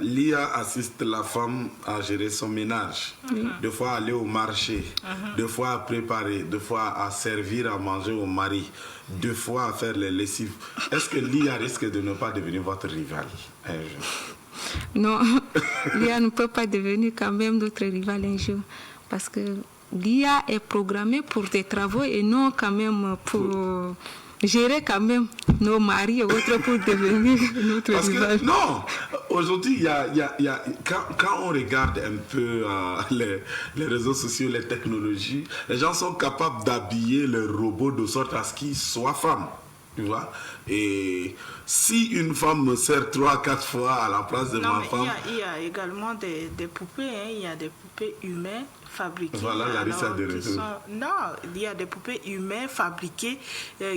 L'IA assiste la femme à gérer son ménage, des fois à aller au marché, des fois à préparer, des fois à servir à manger au mari, des fois à faire les lessives. Est-ce que l'IA risque de ne pas devenir votre rival un jour? Non, l'IA ne peut pas devenir quand même notre rival un jour, parce que l'IA est programmée pour des travaux et non quand même pour gérer quand même nos maris et autres pour devenir notre rival. Non, aujourd'hui, quand on regarde un peu les réseaux sociaux, les technologies, les gens sont capables d'habiller les robots de sorte à ce qu'ils soient femmes. Tu vois? Et si une femme me sert 3-4 fois à la place de ma femme... Il y a également des poupées, il y a des poupées humaines fabriquées. Voilà, Larissa de retour. Non, il y a des poupées humaines fabriquées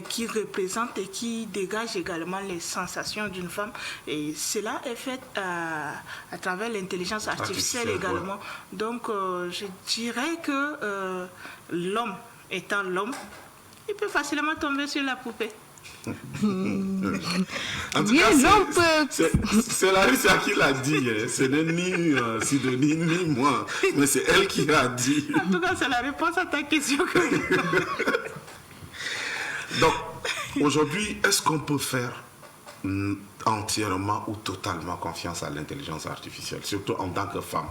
qui représentent et qui dégagent également les sensations d'une femme. Et cela est fait à travers l'intelligence artificielle également. Ouais. Donc, je dirais que l'homme étant l'homme, il peut facilement tomber sur la poupée. En tout cas, c'est Larissa qui l'a dit, ce n'est ni Sidonie ni moi, mais c'est elle qui l'a dit. En tout cas, c'est la réponse à ta question. Donc, aujourd'hui, est-ce qu'on peut faire entièrement ou totalement confiance à l'intelligence artificielle, surtout en tant que femme?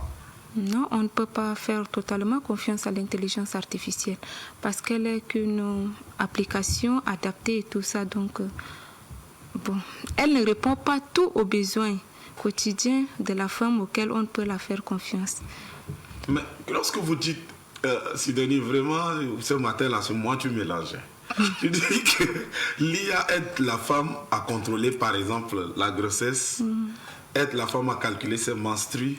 Non, on ne peut pas faire totalement confiance à l'intelligence artificielle parce qu'elle est qu'une application adaptée et tout ça. Donc, elle ne répond pas tout aux besoins quotidiens de la femme auxquels on peut la faire confiance. Mais lorsque vous dites, Sidonie, vraiment, ce matin-là, moi, tu mélanges. Tu dis que l'IA aide la femme à contrôler, par exemple, la grossesse, aide la femme à calculer ses menstrues,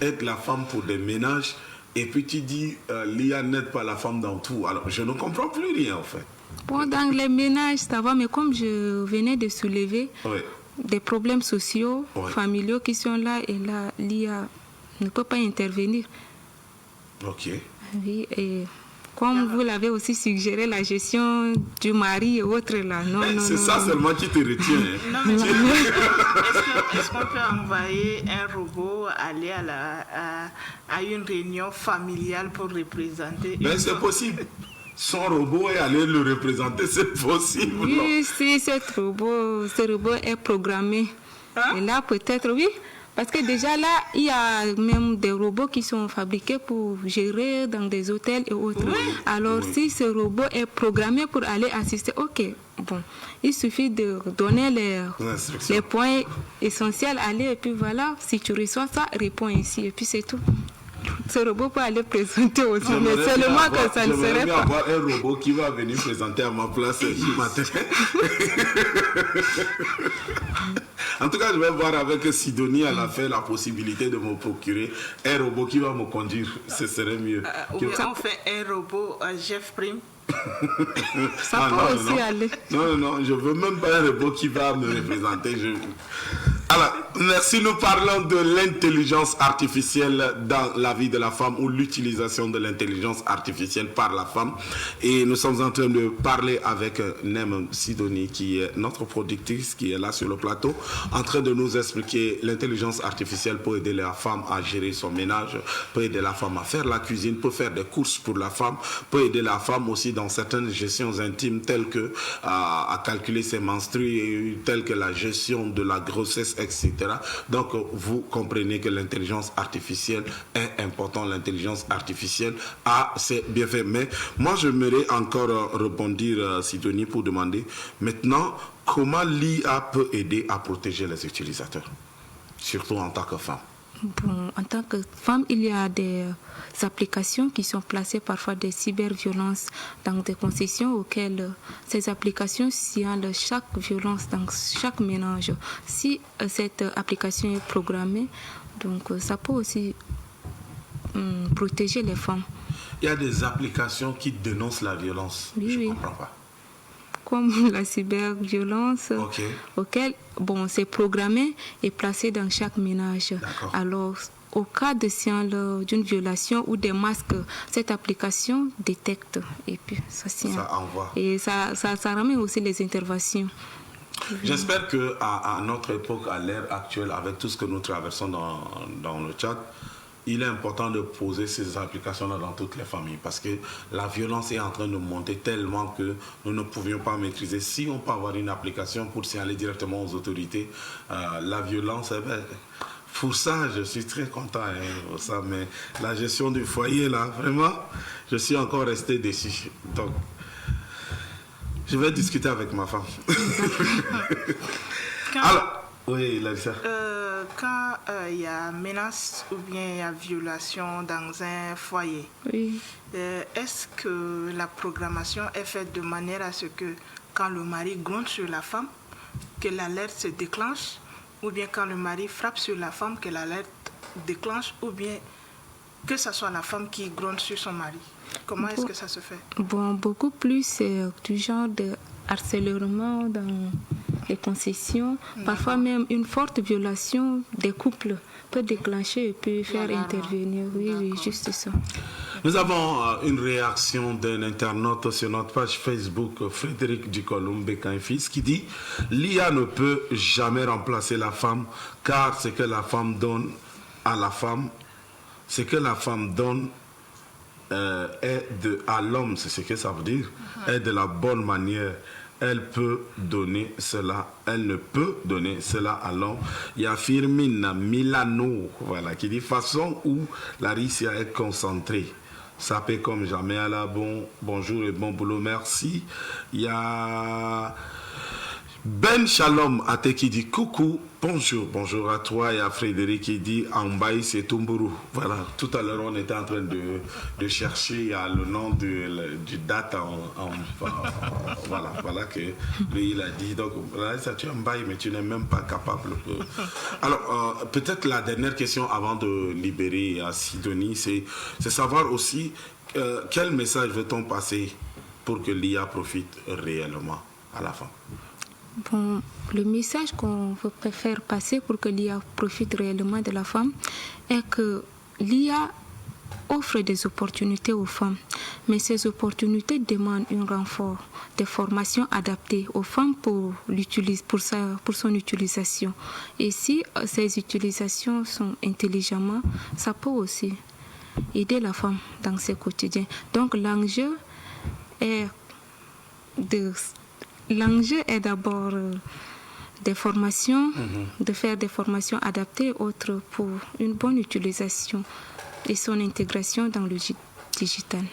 aide la femme pour des ménages, et puis tu dis l'IA n'aide pas la femme dans tout. Alors, je ne comprends plus rien, en fait. Bon, dans les ménages, ça va, mais comme je venais de soulever des problèmes sociaux, familiaux qui sont là, et là, l'IA ne peut pas intervenir. Ok. Oui, et comme vous l'avez aussi suggéré, la gestion du mari et autres là. Non, c'est ça seulement qui te retient. Non, mais est-ce qu'on peut envoyer un robot aller à une réunion familiale pour représenter? Mais c'est possible. Son robot est allé le représenter, c'est possible. Oui, si ce robot est programmé. Et là, peut-être, oui. Parce que déjà là, il y a même des robots qui sont fabriqués pour gérer dans des hôtels et autres. Alors, si ce robot est programmé pour aller assister, il suffit de donner les points essentiels, aller, et puis voilà, si tu reçois ça, réponds ici, et puis c'est tout. Ce robot peut aller présenter aussi, mais seulement que ça ne serait pas. Avoir un robot qui va venir présenter à ma place ce matin. En tout cas, je vais voir avec Sidonie à la fin la possibilité de me procurer un robot qui va me conduire. Ce serait mieux. On fait un robot Jeff Prime. Ça peut aussi aller. Non, je veux même pas un robot qui va me représenter. Alors, merci. Nous parlons de l'intelligence artificielle dans la vie de la femme ou l'utilisation de l'intelligence artificielle par la femme. Et nous sommes en train de parler avec Nem Sidonie, qui est notre productrice, qui est là sur le plateau, en train de nous expliquer l'intelligence artificielle peut aider la femme à gérer son ménage, peut aider la femme à faire la cuisine, peut faire des courses pour la femme, peut aider la femme aussi dans certaines gestions intimes telles que à calculer ses menstrues, telles que la gestion de la grossesse, etc. Donc, vous comprenez que l'intelligence artificielle est importante. L'intelligence artificielle a ses bienfaits. Mais moi, j'aimerais encore rebondir, Sidonie, pour demander maintenant comment l'IA peut aider à protéger les utilisateurs, surtout en tant que femme. Bon, en tant que femme, il y a des applications qui sont placées parfois des cyberviolences dans des concessions auxquelles ces applications signalent chaque violence dans chaque ménage. Si cette application est programmée, donc ça peut aussi protéger les femmes. Il y a des applications qui dénoncent la violence. Je ne comprends pas. Comme la cyberviolence, auquel c'est programmé et placé dans chaque ménage. Alors, au cas de signal d'une violation ou des masques, cette application détecte et puis ça signale. Ça envoie. Et ça ramène aussi les interventions. J'espère qu'à notre époque, à l'ère actuelle, avec tout ce que nous traversons dans le chat, il est important de poser ces applications-là dans toutes les familles parce que la violence est en train de monter tellement que nous ne pouvions pas maîtriser. Si on peut avoir une application pour signaler directement aux autorités la violence, pour ça, je suis très content pour ça. Mais la gestion du foyer, là, vraiment, je suis encore resté déçu. Donc, je vais discuter avec ma femme. Alors, oui, Larissa. Quand il y a menace ou bien il y a violation dans un foyer, est-ce que la programmation est faite de manière à ce que quand le mari gronde sur la femme, que l'alerte se déclenche, ou bien quand le mari frappe sur la femme, que l'alerte déclenche, ou bien que ce soit la femme qui gronde sur son mari? Comment est-ce que ça se fait? Beaucoup plus, c'est du genre de harcèlement dans les concessions. Parfois même une forte violation des couples peut déclencher et peut faire intervenir. Oui, juste ça. Nous avons une réaction d'un internaute sur notre page Facebook, Frédéric Ducolombe Bécain-Fils, qui dit « L'IA ne peut jamais remplacer la femme, car ce que la femme donne à la femme, ce que la femme donne à l'homme, c'est ce que ça veut dire, est de la bonne manière. elle peut donner cela, elle ne peut donner cela à l'homme. Il y a Firmin Milano, voilà, qui dit façon où la Russie est concentrée. Ça paie comme jamais à la bonjour et bon boulot, merci. Il y a Ben Shalom Ate qui dit coucou, bonjour à toi, et à Frédéric qui dit Ambaï c'est Tumburu. Voilà, tout à l'heure on était en train de chercher le nom du date voilà que lui il a dit. Donc là ça tu es Ambaï mais tu n'es même pas capable. Alors peut-être la dernière question avant de libérer à Sidonie, c'est savoir aussi quel message veut-on passer pour que l'IA profite réellement à la fin. Bon, le message qu'on veut faire passer pour que l'IA profite réellement de la femme est que l'IA offre des opportunités aux femmes, mais ces opportunités demandent un renfort, des formations adaptées aux femmes pour son utilisation. Et si ces utilisations sont intelligemment, ça peut aussi aider la femme dans ses quotidiens. Donc l'enjeu est d'abord des formations, de faire des formations adaptées autres pour une bonne utilisation et son intégration dans le digital.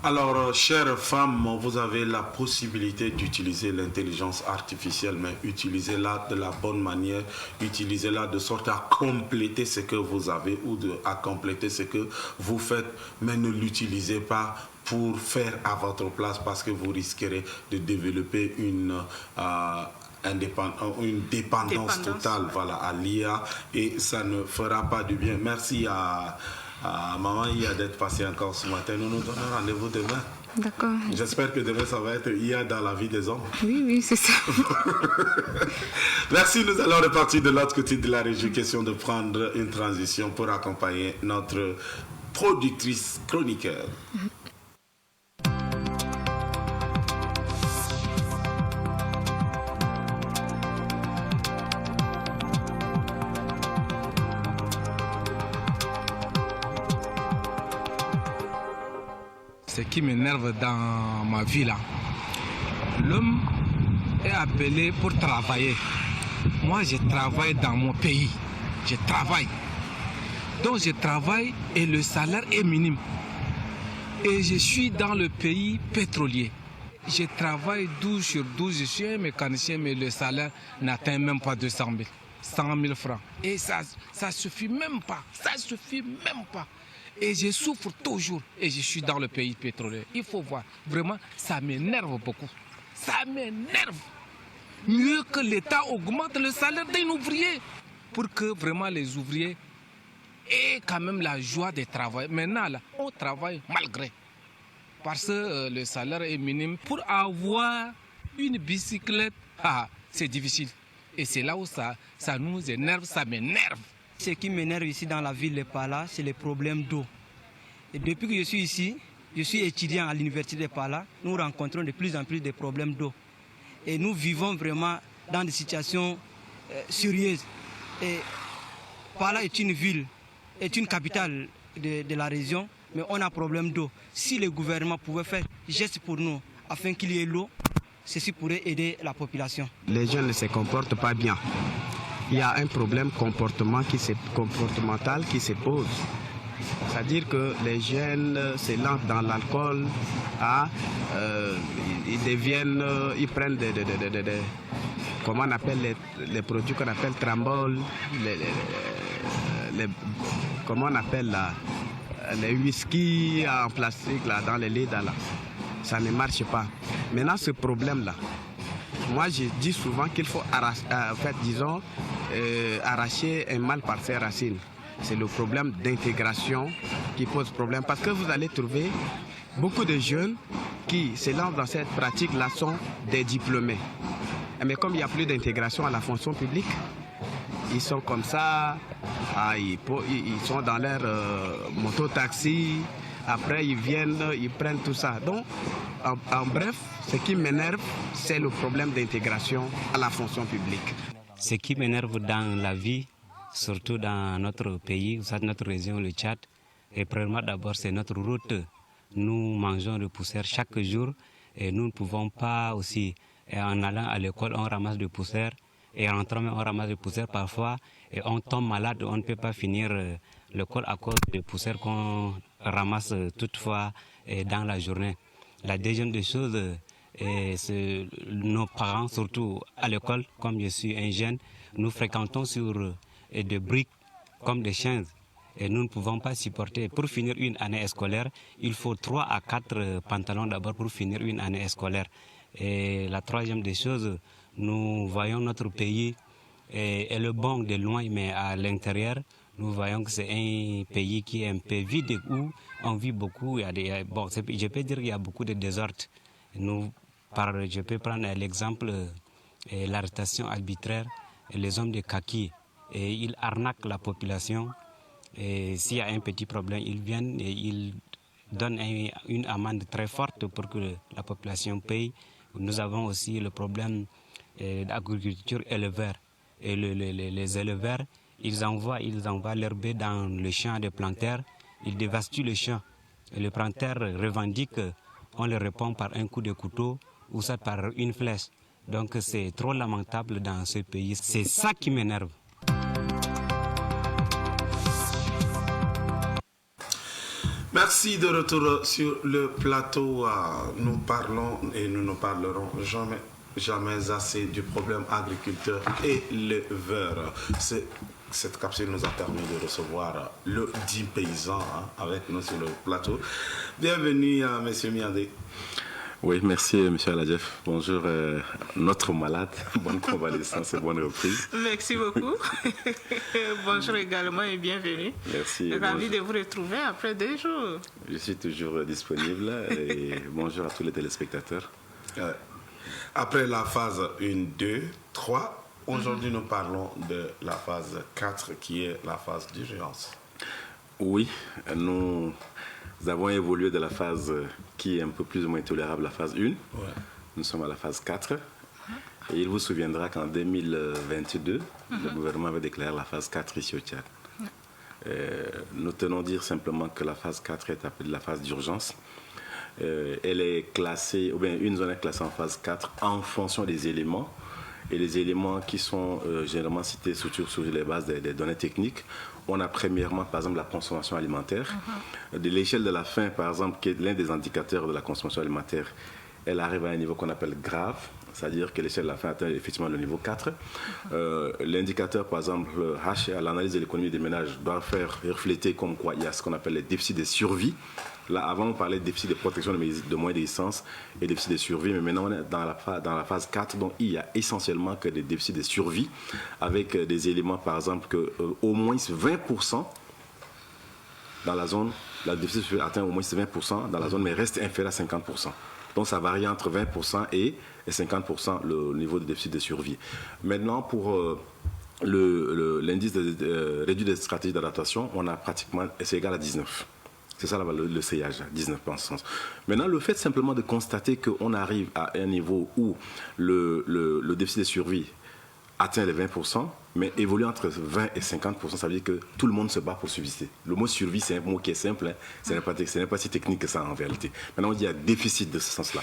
Alors, chères femmes, vous avez la possibilité d'utiliser l'intelligence artificielle, mais utilisez-la de la bonne manière, utilisez-la de sorte à compléter ce que vous avez ou à compléter ce que vous faites, mais ne l'utilisez pas pour faire à votre place parce que vous risquerez de développer une dépendance totale à l'IA et ça ne fera pas du bien. Merci à Maman IA d'être passée encore ce matin. Nous nous donnons rendez-vous demain. D'accord. J'espère que demain ça va être IA dans la vie des hommes. Oui, c'est ça. Merci, nous allons repartir de l'autre côté de la région. Question de prendre une transition pour accompagner notre productrice chroniqueur. Ce qui m'énerve dans ma vie là, l'homme est appelé pour travailler. Moi, je travaille dans mon pays. Je travaille. Donc, je travaille et le salaire est minime. Et je suis dans le pays pétrolier. Je travaille 12 sur 12. Je suis un mécanicien, mais le salaire n'atteint même pas 200 000, 100 000 francs. Et ça suffit même pas. Ça suffit même pas. Et je souffre toujours. Et je suis dans le pays pétrolier. Il faut voir. Vraiment, ça m'énerve beaucoup. Ça m'énerve. Mieux que l'État augmente le salaire d'un ouvrier. Pour que vraiment les ouvriers aient quand même la joie de travailler. Maintenant, là, on travaille malgré. Parce que le salaire est minime. Pour avoir une bicyclette, c'est difficile. Et c'est là où ça nous énerve, ça m'énerve. Ce qui m'énerve ici dans la ville de Pala, c'est les problèmes d'eau. Et depuis que je suis ici, je suis étudiant à l'université de Pala, nous rencontrons de plus en plus de problèmes d'eau. Et nous vivons vraiment dans des situations sérieuses. Et Pala est une ville, est une capitale de la région, mais on a un problème d'eau. Si le gouvernement pouvait faire geste pour nous afin qu'il y ait l'eau, ceci pourrait aider la population. Les jeunes ne se comportent pas bien. Il y a un problème comportemental qui se pose. C'est-à-dire que les jeunes se lancent dans l'alcool, ils prennent comment on appelle les produits qu'on appelle trambol, comment on appelle là, les whisky en plastique là, dans les laits là. Ça ne marche pas. Maintenant, ce problème-là, moi je dis souvent qu'il faut arracher un mal par ses racines. C'est le problème d'intégration qui pose problème. Parce que vous allez trouver beaucoup de jeunes qui se lancent dans cette pratique-là sont des diplômés. Mais comme il n'y a plus d'intégration à la fonction publique, ils sont comme ça, ils sont dans leur moto-taxi, après ils viennent, ils prennent tout ça. Donc, en bref, ce qui m'énerve, c'est le problème d'intégration à la fonction publique. Ce qui m'énerve dans la vie, surtout dans notre pays, notre région, le Tchad, et premièrement d'abord c'est notre route. Nous mangeons de poussière chaque jour et nous ne pouvons pas aussi Et en allant à l'école, on ramasse de poussière. Et en rentrant, on ramasse de poussière parfois. Et on tombe malade, on ne peut pas finir l'école à cause de poussière qu'on ramasse toutefois dans la journée. La deuxième des choses, c'est nos parents, surtout à l'école, comme je suis un jeune, nous fréquentons sur des briques comme des chaises. Et nous ne pouvons pas supporter. Pour finir une année scolaire, il faut 3 à 4 pantalons d'abord pour finir une année scolaire. Et la troisième des choses, nous voyons notre pays est le bon de loin, mais à l'intérieur, nous voyons que c'est un pays qui est un peu vide où on vit beaucoup. Je peux dire qu'il y a beaucoup de désordre. Je peux prendre l'exemple de l'arrestation arbitraire, les hommes de kaki. Et ils arnaquent la population. Et s'il y a un petit problème, ils viennent et ils donnent une amende très forte pour que la population paye. Nous avons aussi le problème d'agriculture éleveur. Et les éleveurs, ils envoient l'herbe dans le champ des planteurs, ils dévastent le champ. Et le planteur revendique qu'on le répond par un coup de couteau ou ça par une flèche. Donc c'est trop lamentable dans ce pays. C'est ça qui m'énerve. Merci de retour sur le plateau. Nous parlons et nous ne parlerons jamais assez du problème agriculteur et éleveur. Cette capsule nous a permis de recevoir le 10 paysan avec nous sur le plateau. Bienvenue à M. Miandé. Oui, merci M. Aladjef. Bonjour notre malade, bonne convalescence et bonne reprise. Merci beaucoup. Bonjour également et bienvenue. Merci. Ravi de vous retrouver après 2 jours. Je suis toujours disponible et bonjour à tous les téléspectateurs. Après la phase 1, 2, 3, aujourd'hui nous parlons de la phase 4 qui est la phase d'urgence. Oui, nous avons évolué de la phase qui est un peu plus ou moins tolérable, la phase 1. Ouais. Nous sommes à la phase 4. Et il vous souviendra qu'en 2022, le gouvernement avait déclaré la phase 4 ici au Tchad. Nous tenons à dire simplement que la phase 4 est appelée la phase d'urgence. Elle est classée, ou bien une zone est classée en phase 4 en fonction des éléments. Et les éléments qui sont généralement cités surtout sur les bases des données techniques, on a premièrement, par exemple, la consommation alimentaire. De l'échelle de la faim, par exemple, qui est l'un des indicateurs de la consommation alimentaire, elle arrive à un niveau qu'on appelle grave, c'est-à-dire que l'échelle de la faim atteint effectivement le niveau 4. L'indicateur, par exemple, H, à l'analyse de l'économie des ménages, doit faire refléter comme quoi il y a ce qu'on appelle les déficits de survie. Là, avant, on parlait de déficit de protection de moyens d'essence et déficit de survie, mais maintenant, on est dans la phase 4, donc il y a essentiellement que des déficits de survie, avec des éléments, par exemple, que au moins 20% dans la zone, la déficit de survie atteint au moins 20% dans la zone, mais reste inférieur à 50%. Donc, ça varie entre 20% et 50% le niveau de déficit de survie. Maintenant, pour l'indice de réduit des stratégies d'adaptation, on a pratiquement, c'est égal à 19. C'est ça le CIH, 19 en ce sens. Maintenant, le fait simplement de constater qu'on arrive à un niveau où le déficit de survie atteint les 20%, mais évolue entre 20 et 50%, ça veut dire que tout le monde se bat pour subsister. Le mot survie, c'est un mot qui est simple, hein. Ce n'est pas si technique que ça en réalité. Maintenant, on dit qu'il y a déficit de ce sens-là.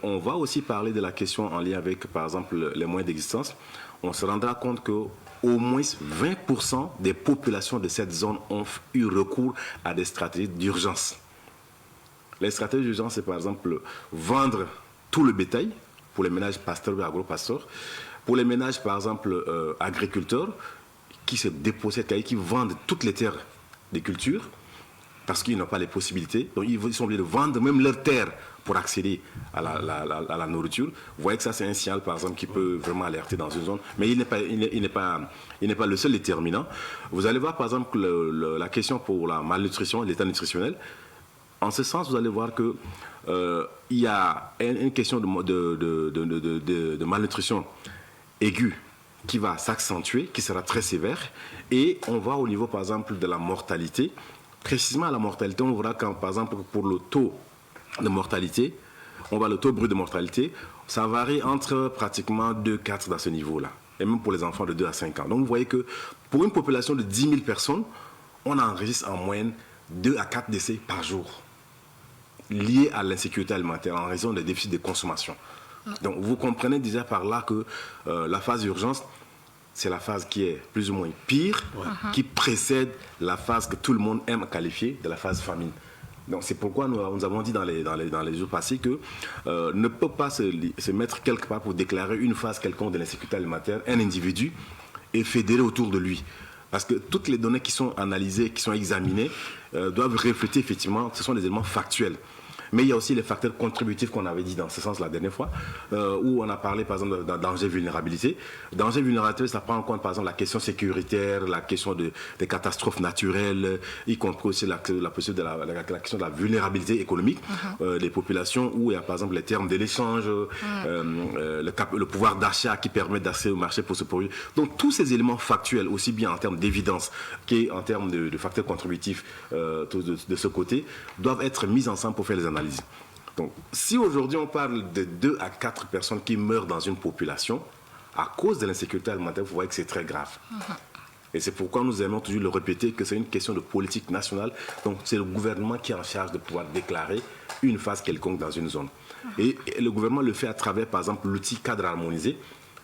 On va aussi parler de la question en lien avec, par exemple, les moyens d'existence. On se rendra compte que au moins 20% des populations de cette zone ont eu recours à des stratégies d'urgence. Les stratégies d'urgence, c'est par exemple vendre tout le bétail pour les ménages pasteurs et agro-pasteurs. Pour les ménages, par exemple, agriculteurs, qui se dépossèdent, qui vendent toutes les terres des cultures, parce qu'ils n'ont pas les possibilités. Donc, ils sont obligés de vendre même leurs terres pour accéder à la nourriture. Vous voyez que ça, c'est un signal, par exemple, qui peut vraiment alerter dans une zone. Mais il n'est pas le seul déterminant. Vous allez voir, par exemple, la question pour la malnutrition, l'état nutritionnel. En ce sens, vous allez voir que il y a une question de malnutrition aiguë qui va s'accentuer, qui sera très sévère. Et on va au niveau, par exemple, de la mortalité. Précisément à la mortalité, on verra quand, par exemple, pour le taux de mortalité, le taux brut de mortalité, ça varie entre pratiquement 2-4 dans ce niveau-là. Et même pour les enfants de 2 à 5 ans. Donc vous voyez que pour une population de 10 000 personnes, on enregistre en moyenne 2 à 4 décès par jour liés à l'insécurité alimentaire en raison des déficits de consommation. Donc vous comprenez déjà par là que la phase d'urgence, c'est la phase qui est plus ou moins pire, qui précède la phase que tout le monde aime qualifier de la phase famine. Donc c'est pourquoi nous avons dit dans les jours passés que ne peut pas se mettre quelque part pour déclarer une phase quelconque de l'insécurité alimentaire un individu et fédérer autour de lui. Parce que toutes les données qui sont analysées, qui sont examinées, doivent refléter effectivement, ce sont des éléments factuels. Mais il y a aussi les facteurs contributifs qu'on avait dit dans ce sens la dernière fois, où on a parlé par exemple d'un danger vulnérabilité. Danger vulnérabilité, ça prend en compte par exemple la question sécuritaire, la question des catastrophes naturelles, y compris aussi la question de la vulnérabilité économique des populations, où il y a par exemple les termes de l'échange, le pouvoir d'achat qui permet d'accès au marché pour ce produit. Donc tous ces éléments factuels, aussi bien en termes d'évidence qu'en termes de facteurs contributifs de ce côté, doivent être mis ensemble pour faire les analyses. Donc, si aujourd'hui on parle de 2 à 4 personnes qui meurent dans une population à cause de l'insécurité alimentaire, vous voyez que c'est très grave. Et c'est pourquoi nous aimons toujours le répéter que c'est une question de politique nationale. Donc, c'est le gouvernement qui est en charge de pouvoir déclarer une phase quelconque dans une zone. Et le gouvernement le fait à travers, par exemple, l'outil cadre harmonisé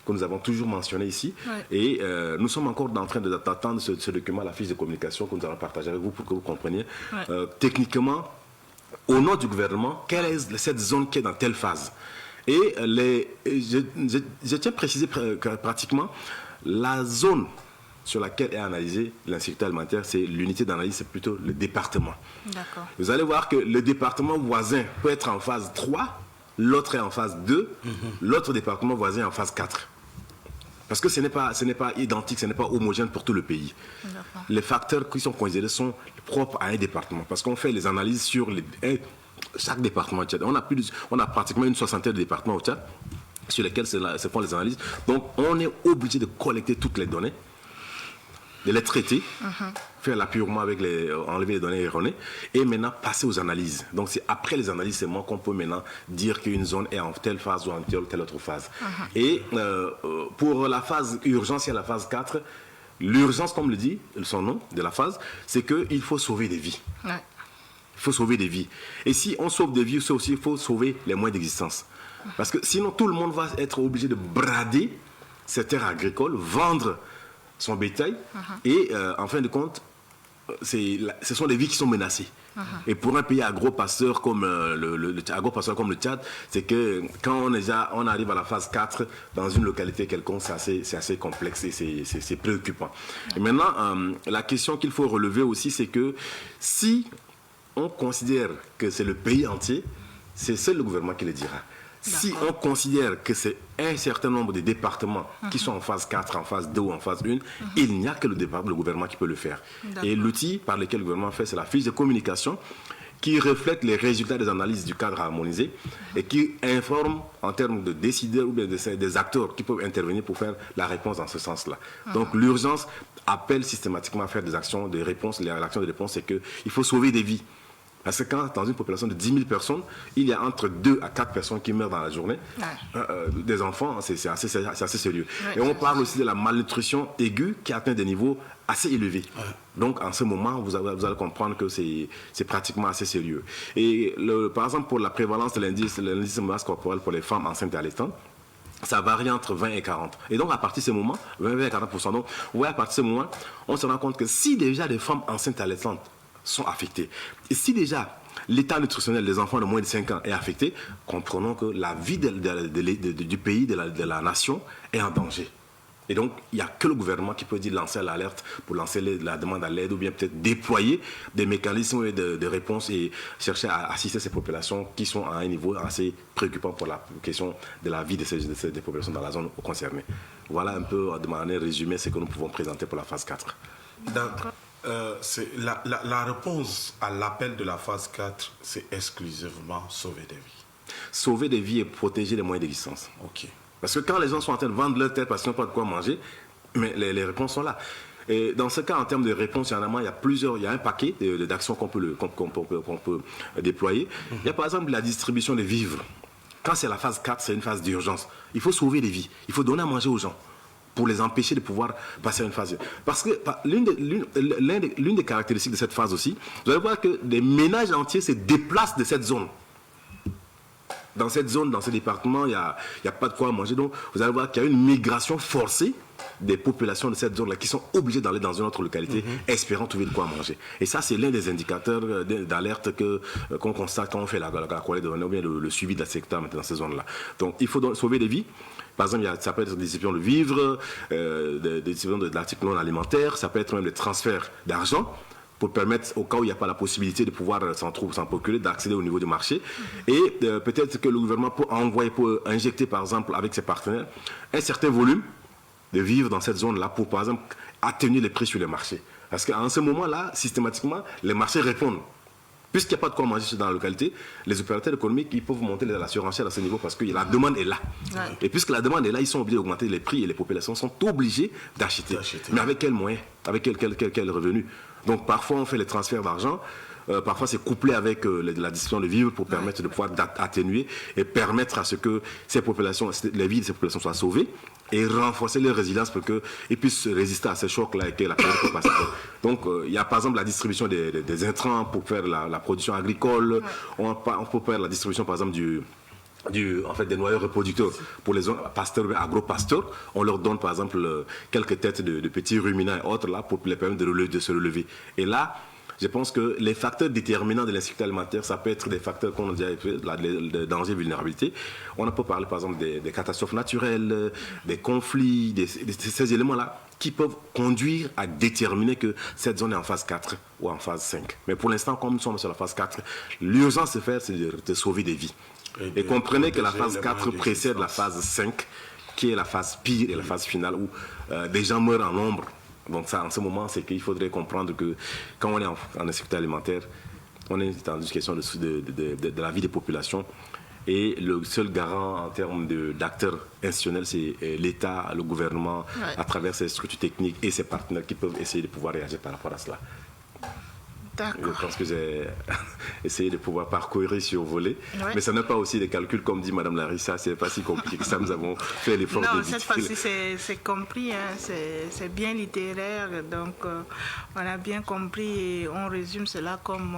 que nous avons toujours mentionné ici. Et nous sommes encore en train d'attendre ce document, la fiche de communication que nous allons partager avec vous pour que vous compreniez techniquement, au nom du gouvernement, quelle est cette zone qui est dans telle phase. Et je tiens à préciser que pratiquement la zone sur laquelle est analysée l'insécurité alimentaire, c'est l'unité d'analyse, c'est plutôt le département. Vous allez voir que le département voisin peut être en phase 3, l'autre est en phase 2, l'autre département voisin est en phase 4. Parce que ce n'est pas identique, ce n'est pas homogène pour tout le pays. Les facteurs qui sont considérés sont propres à un département. Parce qu'on fait les analyses sur chaque département au Tchad. On a pratiquement une soixantaine de départements au Tchad sur lesquels se font les analyses. Donc on est obligé de collecter toutes les données, de les traiter, faire l'appurement avec enlever les données erronées et maintenant passer aux analyses. Donc c'est après les analyses seulement qu'on peut maintenant dire qu'une zone est en telle phase ou en telle autre phase. Et pour la phase urgence, il y a la phase 4. L'urgence, comme le dit son nom de la phase, c'est qu'il faut sauver des vies. Il faut sauver des vies. Et si on sauve des vies, c'est aussi il faut sauver les moyens d'existence. Parce que sinon tout le monde va être obligé de brader ses terres agricoles, vendre son bétail et en fin de compte ce sont des vies qui sont menacées. Et pour un pays agro-pasteur comme le Tchad, c'est que quand on arrive à la phase 4 dans une localité quelconque, c'est assez complexe et c'est préoccupant. Et maintenant, la question qu'il faut relever aussi, c'est que si on considère que c'est le pays entier, c'est seul le gouvernement qui le dira. Si on considère que c'est un certain nombre de départements qui sont en phase 4, en phase 2 ou en phase 1, il n'y a que le gouvernement qui peut le faire. Et l'outil par lequel le gouvernement fait, c'est la fiche de communication qui reflète les résultats des analyses du cadre harmonisé et qui informe en termes de décideurs ou bien des acteurs qui peuvent intervenir pour faire la réponse dans ce sens-là. Donc l'urgence appelle systématiquement à faire des actions de réponse. L'action de réponse, c'est qu'il faut sauver des vies. Parce que quand dans une population de 10 000 personnes, il y a entre 2 à 4 personnes qui meurent dans la journée, des enfants, c'est assez sérieux. Et on parle aussi de la malnutrition aiguë qui atteint des niveaux assez élevés. Donc en ce moment, vous allez comprendre que c'est pratiquement assez sérieux. Et par exemple, pour la prévalence de l'indice de masse corporelle pour les femmes enceintes et allaitantes, ça varie entre 20 et 40. Et donc, à partir de ce moment, 20 et 40%. Donc, à partir de ce moment, on se rend compte que si déjà les femmes enceintes et allaitantes sont affectés. Et si déjà l'état nutritionnel des enfants de moins de 5 ans est affecté, comprenons que la vie du pays, de la nation est en danger. Et donc, il n'y a que le gouvernement qui peut lancer l'alerte pour lancer la demande à l'aide ou bien peut-être déployer des mécanismes de réponse et chercher à assister ces populations qui sont à un niveau assez préoccupant pour la question de la vie des populations dans la zone concernée. Voilà un peu de manière résumée ce que nous pouvons présenter pour la phase 4. D'accord. La réponse à l'appel de la phase 4, c'est exclusivement sauver des vies. Sauver des vies et protéger les moyens d'existence. Parce que quand les gens sont en train de vendre leur tête parce qu'ils n'ont pas de quoi manger, mais les réponses sont là. Et dans ce cas, en termes de réponse, il y a un paquet d'actions qu'on peut déployer. Il y a par exemple la distribution des vivres. Quand c'est la phase 4, c'est une phase d'urgence. Il faut sauver des vies. Il faut donner à manger aux gens pour les empêcher de pouvoir passer à une phase. Parce que l'une des caractéristiques de cette phase aussi, vous allez voir que des ménages entiers se déplacent de cette zone. dans cette zone, dans ce département, il n'y a pas de quoi manger. Donc, vous allez voir qu'il y a une migration forcée des populations de cette zone-là qui sont obligées d'aller dans une autre localité espérant trouver de quoi manger. Et ça, c'est l'un des indicateurs d'alerte qu'on constate quand on fait la collecte de données ou bien le suivi de la secteur dans ces zones-là. Donc, il faut donc sauver des vies. Par exemple, ça peut être des distributions de vivres, des distributions d'articles non alimentaires, ça peut être même des transferts d'argent pour permettre, au cas où il n'y a pas la possibilité de pouvoir s'en procurer, d'accéder au niveau du marché. Et peut-être que le gouvernement peut injecter, par exemple, avec ses partenaires, un certain volume de vivre dans cette zone-là pour, par exemple, atténuer les prix sur les marchés. Parce qu'à ce moment-là, systématiquement, les marchés répondent. Puisqu'il n'y a pas de quoi manger dans la localité, les opérateurs économiques, ils peuvent monter la surenchère à ce niveau parce que la demande est là. Ouais. Et puisque la demande est là, ils sont obligés d'augmenter les prix et les populations sont obligées d'acheter. Mais avec quels moyens? Avec quel revenu? Donc parfois, on fait les transferts d'argent. Parfois, c'est couplé avec la distribution de vivres pour permettre de pouvoir atténuer et permettre à ce que les vies de ces populations soient sauvées et renforcer leur résilience pour qu'ils puissent résister à ces chocs-là et que la période peut passer. Donc, il y a par exemple la distribution des intrants pour faire la production agricole. On peut faire la distribution, par exemple, des noyaux reproducteurs pour les zones pasteurs, agro-pasteurs. On leur donne, par exemple, quelques têtes de petits ruminants et autres là pour les permettre de se relever. Et là, je pense que les facteurs déterminants de l'insécurité alimentaire, ça peut être des facteurs qu'on a déjà fait, de danger et vulnérabilité. On peut parler par exemple des catastrophes naturelles, des conflits, ces éléments-là qui peuvent conduire à déterminer que cette zone est en phase 4 ou en phase 5. Mais pour l'instant, comme nous sommes sur la phase 4, l'urgence à faire, c'est de sauver des vies. Et comprenez que la phase 4 précède la phase 5, qui est la phase pire et la phase finale où des gens meurent en nombre. Donc ça, en ce moment, c'est qu'il faudrait comprendre que quand on est en insécurité alimentaire, on est dans une question de la vie des populations. Et le seul garant en termes d'acteurs institutionnels, c'est l'État, le gouvernement, à travers ses structures techniques et ses partenaires qui peuvent essayer de pouvoir réagir par rapport à cela. Je pense que j'ai essayé de pouvoir parcourir, survoler. Ouais. Mais ça n'est pas aussi des calculs, comme dit Mme Larissa, c'est pas si compliqué que ça. Nous avons fait l'effort de... Non, cette fois-ci, c'est compris, hein, c'est bien littéraire. Donc, on a bien compris et on résume cela comme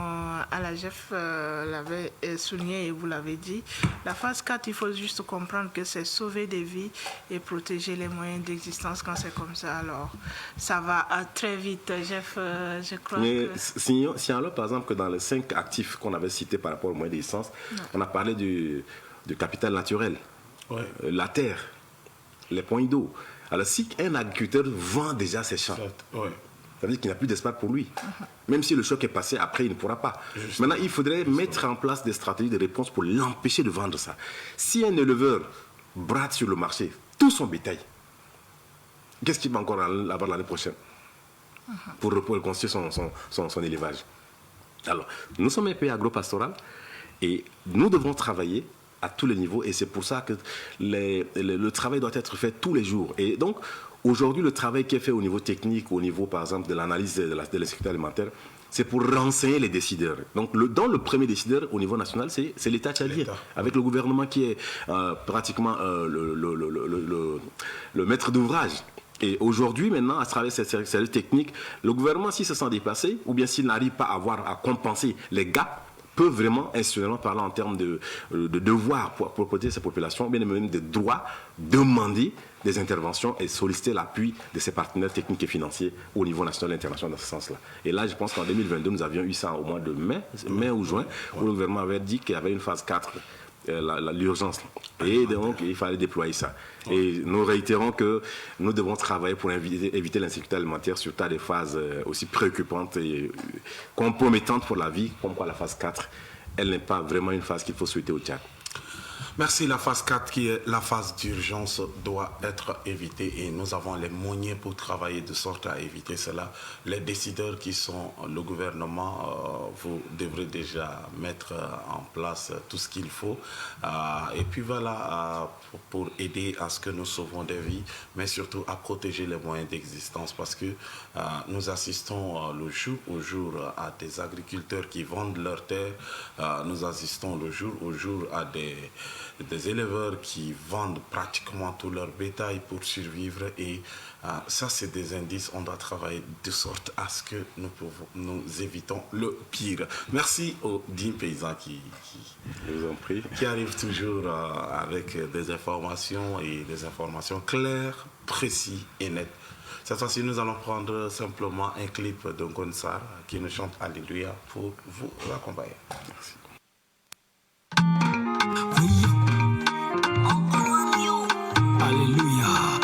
Alagef l'avait souligné et vous l'avez dit. La phase 4, il faut juste comprendre que c'est sauver des vies et protéger les moyens d'existence quand c'est comme ça. Alors, ça va très vite, Jeff, je crois que... Si alors, par exemple, que dans les 5 actifs qu'on avait cités par rapport aux moyens d'essence, on a parlé du capital naturel, la terre, les points d'eau. Alors, si un agriculteur vend déjà ses champs, ça veut dire qu'il n'a plus d'espace pour lui. Même si le choc est passé, après, il ne pourra pas. Maintenant, il faudrait mettre en place des stratégies de réponse pour l'empêcher de vendre ça. Si un éleveur brade sur le marché tout son bétail, qu'est-ce qu'il va encore avoir l'année prochaine pour reconstruire son élevage? Alors, nous sommes un pays agro-pastoral et nous devons travailler à tous les niveaux et c'est pour ça que le travail doit être fait tous les jours. Et donc, aujourd'hui, le travail qui est fait au niveau technique, au niveau, par exemple, de l'analyse de la sécurité alimentaire, c'est pour renseigner les décideurs. Donc, dans le premier décideur au niveau national, c'est l'État tchadien, avec le gouvernement qui est pratiquement le maître d'ouvrage. Et aujourd'hui, maintenant, à travers cette technique, le gouvernement, s'il se sent dépassé, ou bien s'il n'arrive pas à compenser les gaps, peut vraiment, institutionnellement parler en termes de devoir pour protéger ces populations, ou bien même de droits, demander des interventions et solliciter l'appui de ses partenaires techniques et financiers au niveau national et international dans ce sens-là. Et là, je pense qu'en 2022, nous avions eu ça au mois de mai ou juin, où le gouvernement avait dit qu'il y avait une phase 4, l'urgence. Et donc, il fallait déployer ça. Et nous réitérons que nous devons travailler pour éviter l'insécurité alimentaire sur tas de phases aussi préoccupantes et compromettantes pour la vie, comme quoi la phase 4, elle n'est pas vraiment une phase qu'il faut souhaiter au Tchad. Merci. La phase 4, qui est la phase d'urgence, doit être évitée et nous avons les moyens pour travailler de sorte à éviter cela. Les décideurs qui sont le gouvernement, vous devrez déjà mettre en place tout ce qu'il faut. Et puis voilà, pour aider à ce que nous sauvons des vies, mais surtout à protéger les moyens d'existence parce que nous assistons le jour au jour à des agriculteurs qui vendent leurs terres. Nous assistons le jour au jour à des éleveurs qui vendent pratiquement tout leur bétail pour survivre et ça c'est des indices. On doit travailler de sorte à ce que nous évitons le pire. pire. Merci aux dignes paysans qui arrivent toujours avec des informations et des informations claires, précises et nettes. Cette fois-ci, nous allons prendre simplement un clip de Ngonsar qui nous chante Alléluia pour vous accompagner. Merci. Alléluia.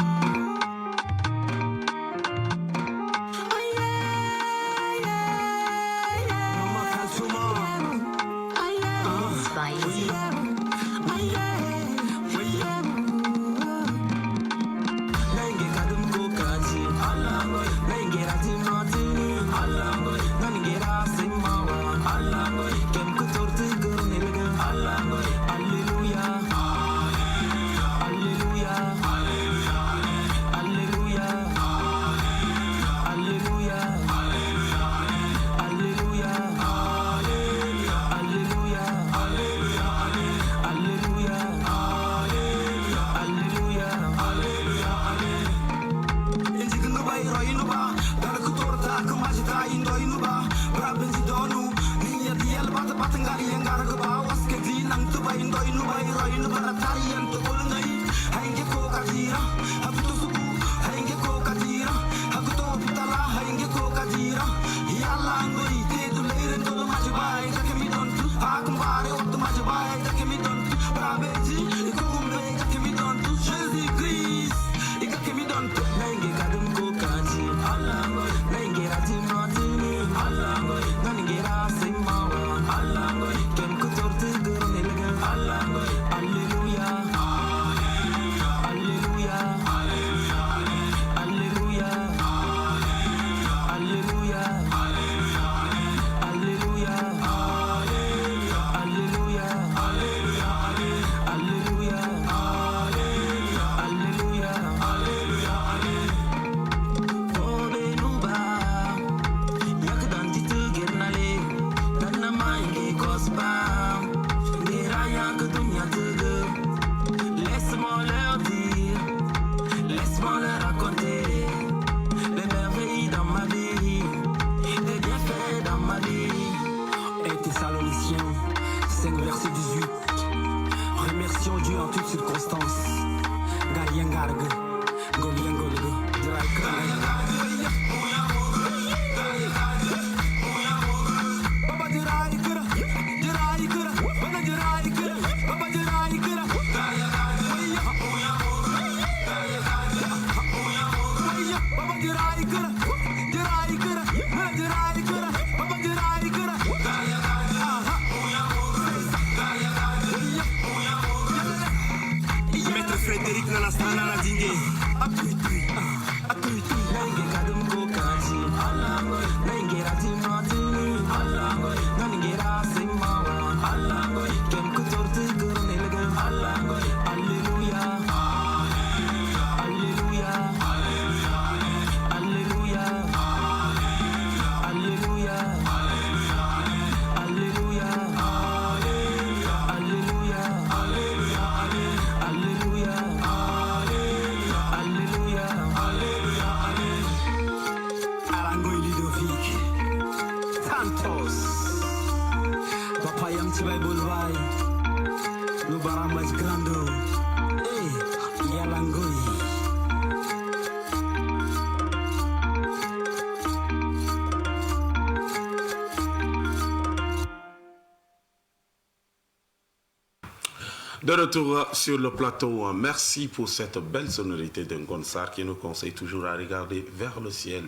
De retour sur le plateau, merci pour cette belle sonorité d'un Ngonsar qui nous conseille toujours à regarder vers le ciel.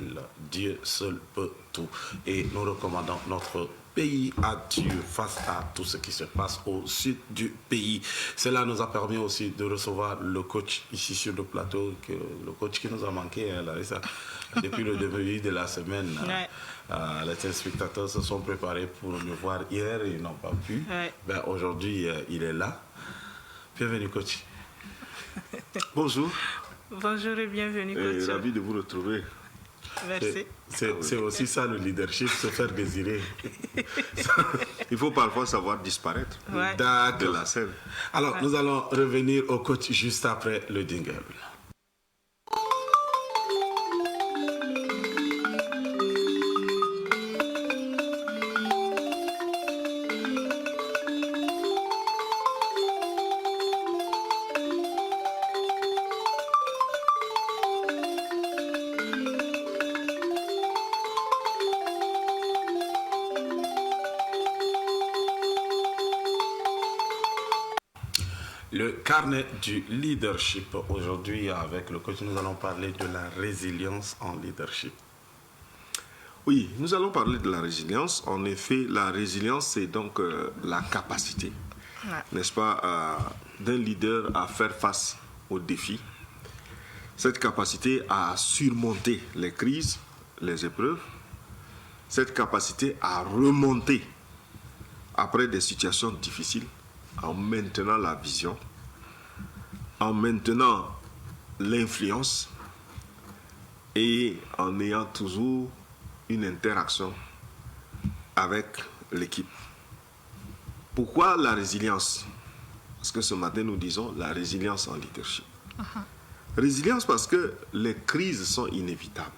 Dieu seul peut tout. Et nous recommandons notre pays à Dieu face à tout ce qui se passe au sud du pays. Cela nous a permis aussi de recevoir le coach ici sur le plateau, le coach qui nous a manqué, Larissa, depuis le début de la semaine. Les téléspectateurs se sont préparés pour nous voir hier et ils n'ont pas pu. Ben, aujourd'hui, il est là. Bienvenue, coach. Bonjour. Bonjour et bienvenue, coach. Ravi de vous retrouver. Merci. C'est aussi ça le leadership, se faire désirer. Il faut parfois savoir disparaître de la scène. Alors, nous allons revenir au coach juste après le jingle. Le carnet du leadership. Aujourd'hui, avec le coach, nous allons parler de la résilience en leadership. Oui, nous allons parler de la résilience. En effet, la résilience, c'est donc la capacité, n'est-ce pas, d'un leader à faire face aux défis. Cette capacité à surmonter les crises, les épreuves. Cette capacité à remonter après des situations difficiles en maintenant la vision, en maintenant l'influence et en ayant toujours une interaction avec l'équipe. Pourquoi la résilience? Parce que ce matin nous disons la résilience en leadership. Résilience parce que les crises sont inévitables.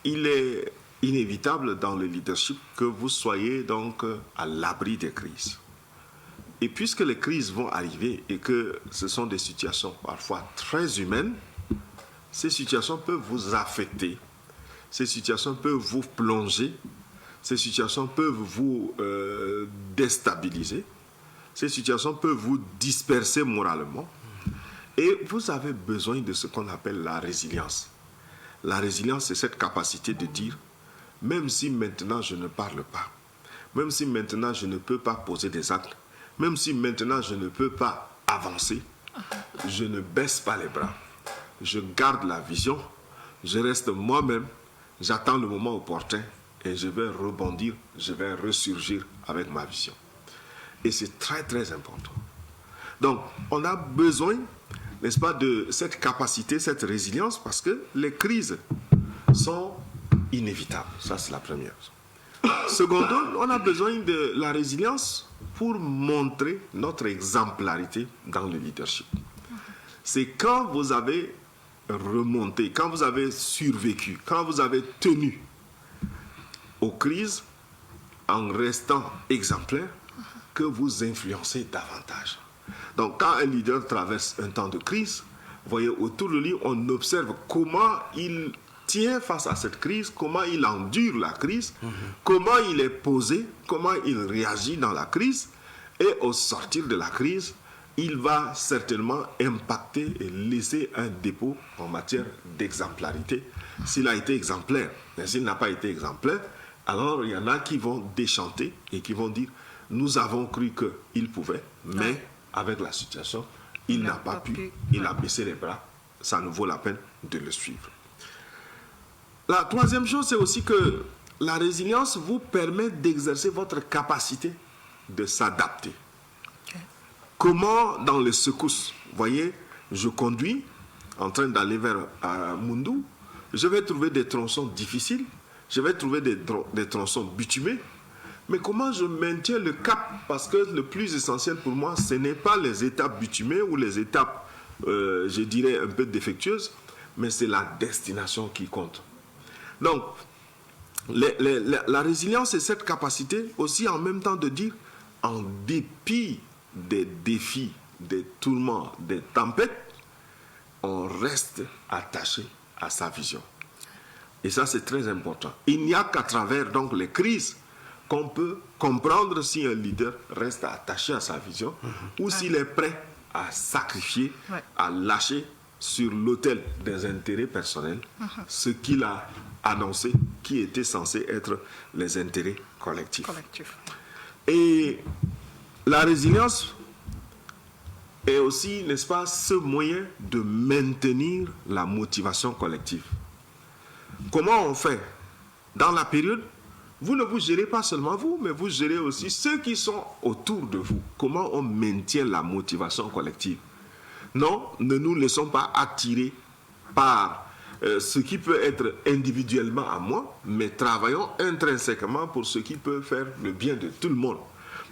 Il est inévitable dans le leadership que vous soyez donc à l'abri des crises. Et puisque les crises vont arriver et que ce sont des situations parfois très humaines, ces situations peuvent vous affecter, ces situations peuvent vous plonger, ces situations peuvent vous déstabiliser, ces situations peuvent vous disperser moralement. Et vous avez besoin de ce qu'on appelle la résilience. La résilience, c'est cette capacité de dire, même si maintenant je ne parle pas, même si maintenant je ne peux pas poser des actes, même si maintenant je ne peux pas avancer, je ne baisse pas les bras. Je garde la vision, je reste moi-même, j'attends le moment opportun et je vais rebondir, je vais ressurgir avec ma vision. Et c'est très très important. Donc, on a besoin, n'est-ce pas, de cette capacité, cette résilience, parce que les crises sont inévitables. Ça, c'est la première. Secondo, on a besoin de la résilience pour montrer notre exemplarité dans le leadership. C'est quand vous avez remonté, quand vous avez survécu, quand vous avez tenu aux crises en restant exemplaire, que vous influencez davantage. Donc, quand un leader traverse un temps de crise, vous voyez, autour de lui, on observe comment il tient face à cette crise, comment il endure la crise, comment il est posé, comment il réagit dans la crise, et au sortir de la crise, il va certainement impacter et laisser un dépôt en matière d'exemplarité, s'il a été exemplaire. Mais s'il n'a pas été exemplaire, alors il y en a qui vont déchanter et qui vont dire, nous avons cru qu'il pouvait, mais avec la situation, il n'a pas pu, il a baissé les bras, ça nous vaut la peine de le suivre. La troisième chose, c'est aussi que la résilience vous permet d'exercer votre capacité de s'adapter. Comment dans les secousses, vous voyez, je conduis en train d'aller vers Mundou, je vais trouver des tronçons difficiles, je vais trouver des tronçons bitumés, mais comment je maintiens le cap? Parce que le plus essentiel pour moi, ce n'est pas les étapes bitumées ou les étapes, je dirais, un peu défectueuses, mais c'est la destination qui compte. Donc, la résilience, c'est cette capacité aussi en même temps de dire, en dépit des défis, des tourments, des tempêtes, on reste attaché à sa vision. Et ça, c'est très important. Il n'y a qu'à travers donc les crises qu'on peut comprendre si un leader reste attaché à sa vision ou s'il est prêt à sacrifier, à lâcher sur l'autel des intérêts personnels ce qu'il a annoncé qui était censé être les intérêts collectifs. Et la résilience est aussi, n'est-ce pas, ce moyen de maintenir la motivation collective. Comment on fait? Dans la période, vous ne vous gérez pas seulement vous, mais vous gérez aussi ceux qui sont autour de vous. Comment on maintient la motivation collective? Non, ne nous laissons pas attirer par ce qui peut être individuellement à moi, mais travaillons intrinsèquement pour ce qui peut faire le bien de tout le monde.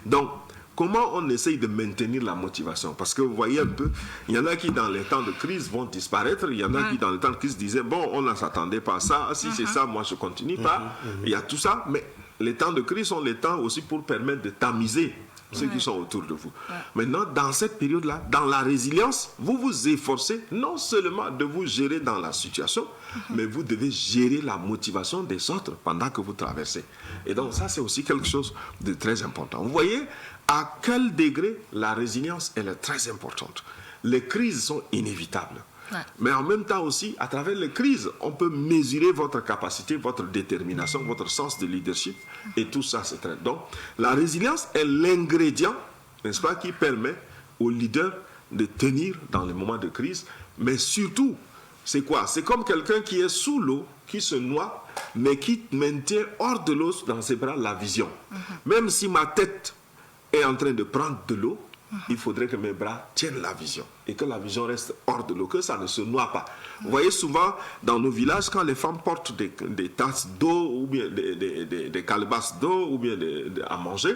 Donc, comment on essaye de maintenir la motivation? Parce que vous voyez un peu, il y en a qui dans les temps de crise vont disparaître, il y en a qui dans les temps de crise disaient, bon, on ne s'attendait pas à ça, si c'est ça, moi je continue pas. Il y a tout ça, mais les temps de crise sont les temps aussi pour permettre de tamiser ceux qui sont autour de vous. Maintenant, dans cette période-là, dans la résilience, vous vous efforcez non seulement de vous gérer dans la situation, mais vous devez gérer la motivation des autres pendant que vous traversez. Et donc ça, c'est aussi quelque chose de très important. Vous voyez à quel degré la résilience, elle est très importante. Les crises sont inévitables. Mais en même temps aussi, à travers les crises, on peut mesurer votre capacité, votre détermination, votre sens de leadership, et tout ça, c'est très... Donc, la résilience est l'ingrédient, n'est-ce pas, qui permet aux leaders de tenir dans les moments de crise, mais surtout, c'est quoi? C'est comme quelqu'un qui est sous l'eau, qui se noie, mais qui maintient hors de l'eau, dans ses bras, la vision. Même si ma tête est en train de prendre de l'eau, il faudrait que mes bras tiennent la vision et que la vision reste hors de l'eau, que ça ne se noie pas. Vous voyez souvent dans nos villages, quand les femmes portent des tasses d'eau ou bien des calebasses d'eau ou bien à manger,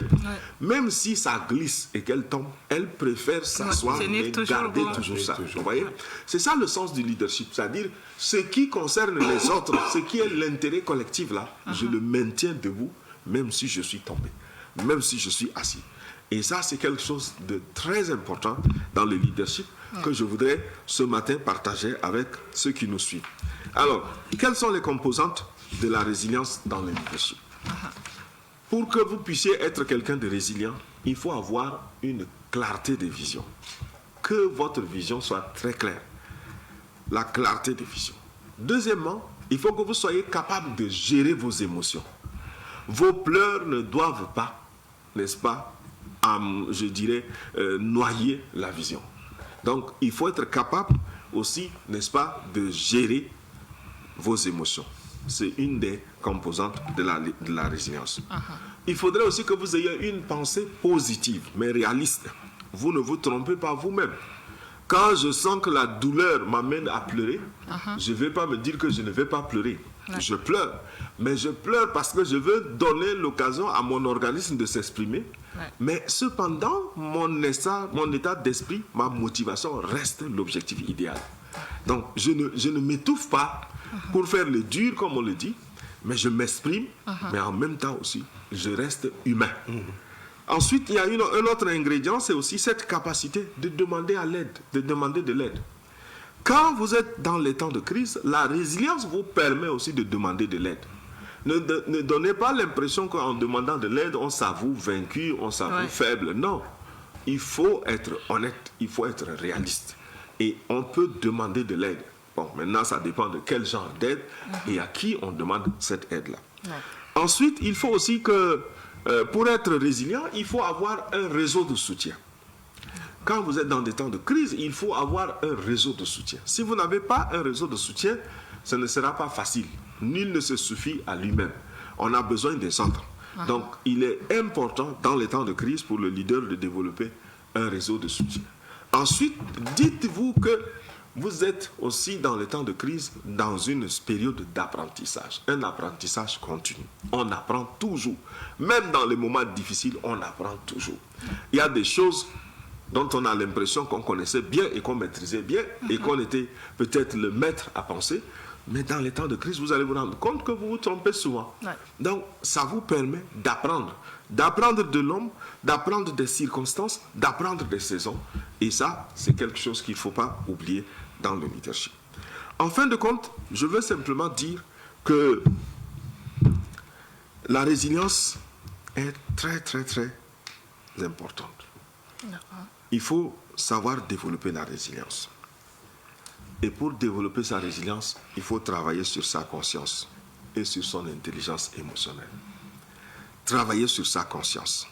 même si ça glisse et qu'elles tombent, elles préfèrent s'asseoir et garder toujours ça. Vous voyez? C'est ça le sens du leadership, c'est-à-dire ce qui concerne les autres, ce qui est l'intérêt collectif là, je le maintiens debout même si je suis tombé, même si je suis assis. Et ça, c'est quelque chose de très important dans le leadership que je voudrais ce matin partager avec ceux qui nous suivent. Alors, quelles sont les composantes de la résilience dans le leadership? Pour que vous puissiez être quelqu'un de résilient, il faut avoir une clarté de vision. Que votre vision soit très claire. La clarté de vision. Deuxièmement, il faut que vous soyez capable de gérer vos émotions. Vos pleurs ne doivent pas, n'est-ce pas, je dirais, noyer la vision. Donc, il faut être capable aussi, n'est-ce pas, de gérer vos émotions. C'est une des composantes de la résilience. Il faudrait aussi que vous ayez une pensée positive, mais réaliste. Vous ne vous trompez pas vous-même. Quand je sens que la douleur m'amène à pleurer, je ne vais pas me dire que je ne vais pas pleurer. Je pleure. Mais je pleure parce que je veux donner l'occasion à mon organisme de s'exprimer. Mais cependant, mon état d'esprit, ma motivation reste l'objectif idéal. Donc, je ne m'étouffe pas pour faire le dur, comme on le dit, mais je m'exprime, mais en même temps aussi, je reste humain. Ensuite, il y a un autre ingrédient, c'est aussi cette capacité de demander à l'aide, de demander de l'aide. Quand vous êtes dans les temps de crise, la résilience vous permet aussi de demander de l'aide. Ne donnez pas l'impression qu'en demandant de l'aide, on s'avoue vaincu, on s'avoue faible. Non, il faut être honnête, il faut être réaliste. Et on peut demander de l'aide. Bon, maintenant, ça dépend de quel genre d'aide et à qui on demande cette aide-là. Ensuite, il faut aussi que, pour être résilient, il faut avoir un réseau de soutien. Quand vous êtes dans des temps de crise, il faut avoir un réseau de soutien. Si vous n'avez pas un réseau de soutien, ce ne sera pas facile. Nul ne se suffit à lui-même. On a besoin des autres. Donc, il est important dans les temps de crise pour le leader de développer un réseau de soutien. Ensuite, dites-vous que vous êtes aussi dans les temps de crise dans une période d'apprentissage. Un apprentissage continu. On apprend toujours. Même dans les moments difficiles, on apprend toujours. Il y a des choses dont on a l'impression qu'on connaissait bien et qu'on maîtrisait bien et qu'on était peut-être le maître à penser. Mais dans les temps de crise, vous allez vous rendre compte que vous vous trompez souvent. Donc, ça vous permet d'apprendre. D'apprendre de l'homme, d'apprendre des circonstances, d'apprendre des saisons. Et ça, c'est quelque chose qu'il ne faut pas oublier dans le leadership. En fin de compte, je veux simplement dire que la résilience est très, très, très importante. Il faut savoir développer la résilience. Et pour développer sa résilience, il faut travailler sur sa conscience et sur son intelligence émotionnelle. Travailler sur sa conscience.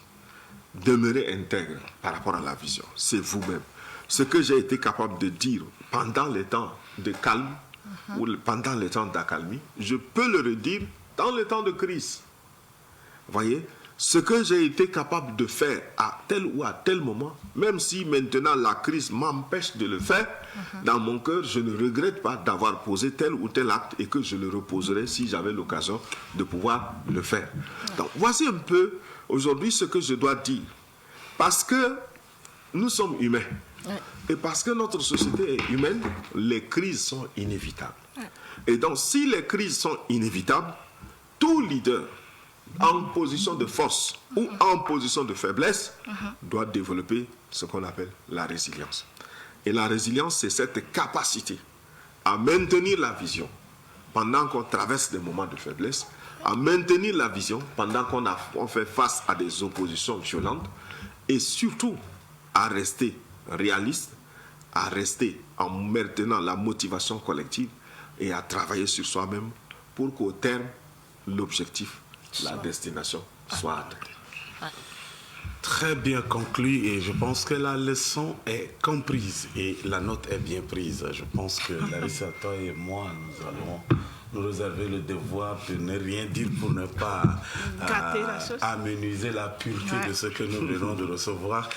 Demeurer intègre par rapport à la vision. C'est vous-même. Ce que j'ai été capable de dire pendant les temps de calme ou pendant les temps d'accalmie, je peux le redire dans les temps de crise. Voyez, ce que j'ai été capable de faire à tel ou à tel moment, même si maintenant la crise m'empêche de le faire, dans mon cœur, je ne regrette pas d'avoir posé tel ou tel acte et que je le reposerai si j'avais l'occasion de pouvoir le faire. Donc, voici un peu aujourd'hui ce que je dois dire. Parce que nous sommes humains. Et parce que notre société est humaine, les crises sont inévitables. Et donc, si les crises sont inévitables, tout leader en position de force ou en position de faiblesse, doit développer ce qu'on appelle la résilience. Et la résilience, c'est cette capacité à maintenir la vision pendant qu'on traverse des moments de faiblesse, à maintenir la vision pendant qu'on fait face à des oppositions violentes, et surtout à rester réaliste, à rester en maintenant la motivation collective et à travailler sur soi-même pour qu'au terme, l'objectif, la destination soit atteinte. Très bien conclu et je pense que la leçon est comprise et la note est bien prise. Je pense que Larissa, toi et moi, nous allons nous réserver le devoir de ne rien dire pour ne pas amenuiser la pureté de ce que nous venons de recevoir.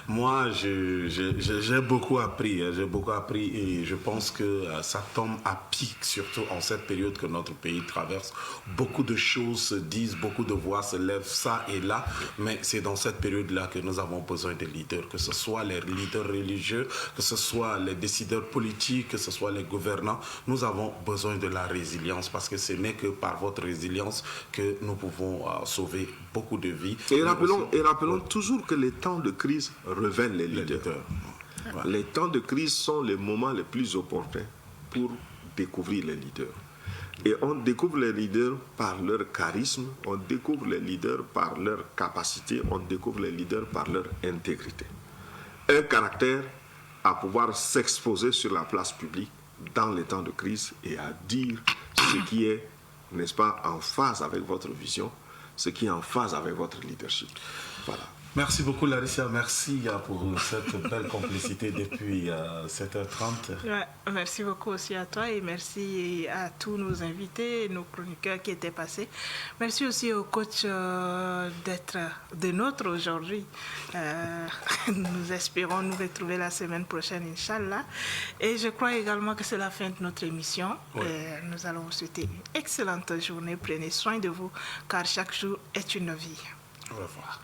Moi, j'ai beaucoup appris, et je pense que ça tombe à pic, surtout en cette période que notre pays traverse. Beaucoup de choses se disent, beaucoup de voix se lèvent, ça et là, mais c'est dans cette période-là que nous avons besoin de leaders, que ce soit les leaders religieux, que ce soit les décideurs politiques, que ce soit les gouvernants. Nous avons besoin de la résilience parce que ce n'est que par votre résilience que nous pouvons sauver beaucoup de vies. Et rappelons toujours que les temps de crise révèlent les leaders. Voilà. Les temps de crise sont les moments les plus opportuns pour découvrir les leaders. Et on découvre les leaders par leur charisme, on découvre les leaders par leur capacité, on découvre les leaders par leur intégrité. Un caractère à pouvoir s'exposer sur la place publique dans les temps de crise et à dire ce qui est, n'est-ce pas, en phase avec votre vision, ce qui est en phase avec votre leadership. Voilà. Merci beaucoup Larissa, merci pour cette belle complicité depuis 7h30. Ouais, merci beaucoup aussi à toi et merci à tous nos invités, nos chroniqueurs qui étaient passés. Merci aussi au coach d'être de nôtre aujourd'hui. Nous espérons nous retrouver la semaine prochaine, Inch'Allah. Et je crois également que c'est la fin de notre émission. Ouais. Nous allons vous souhaiter une excellente journée. Prenez soin de vous car chaque jour est une vie. Au revoir.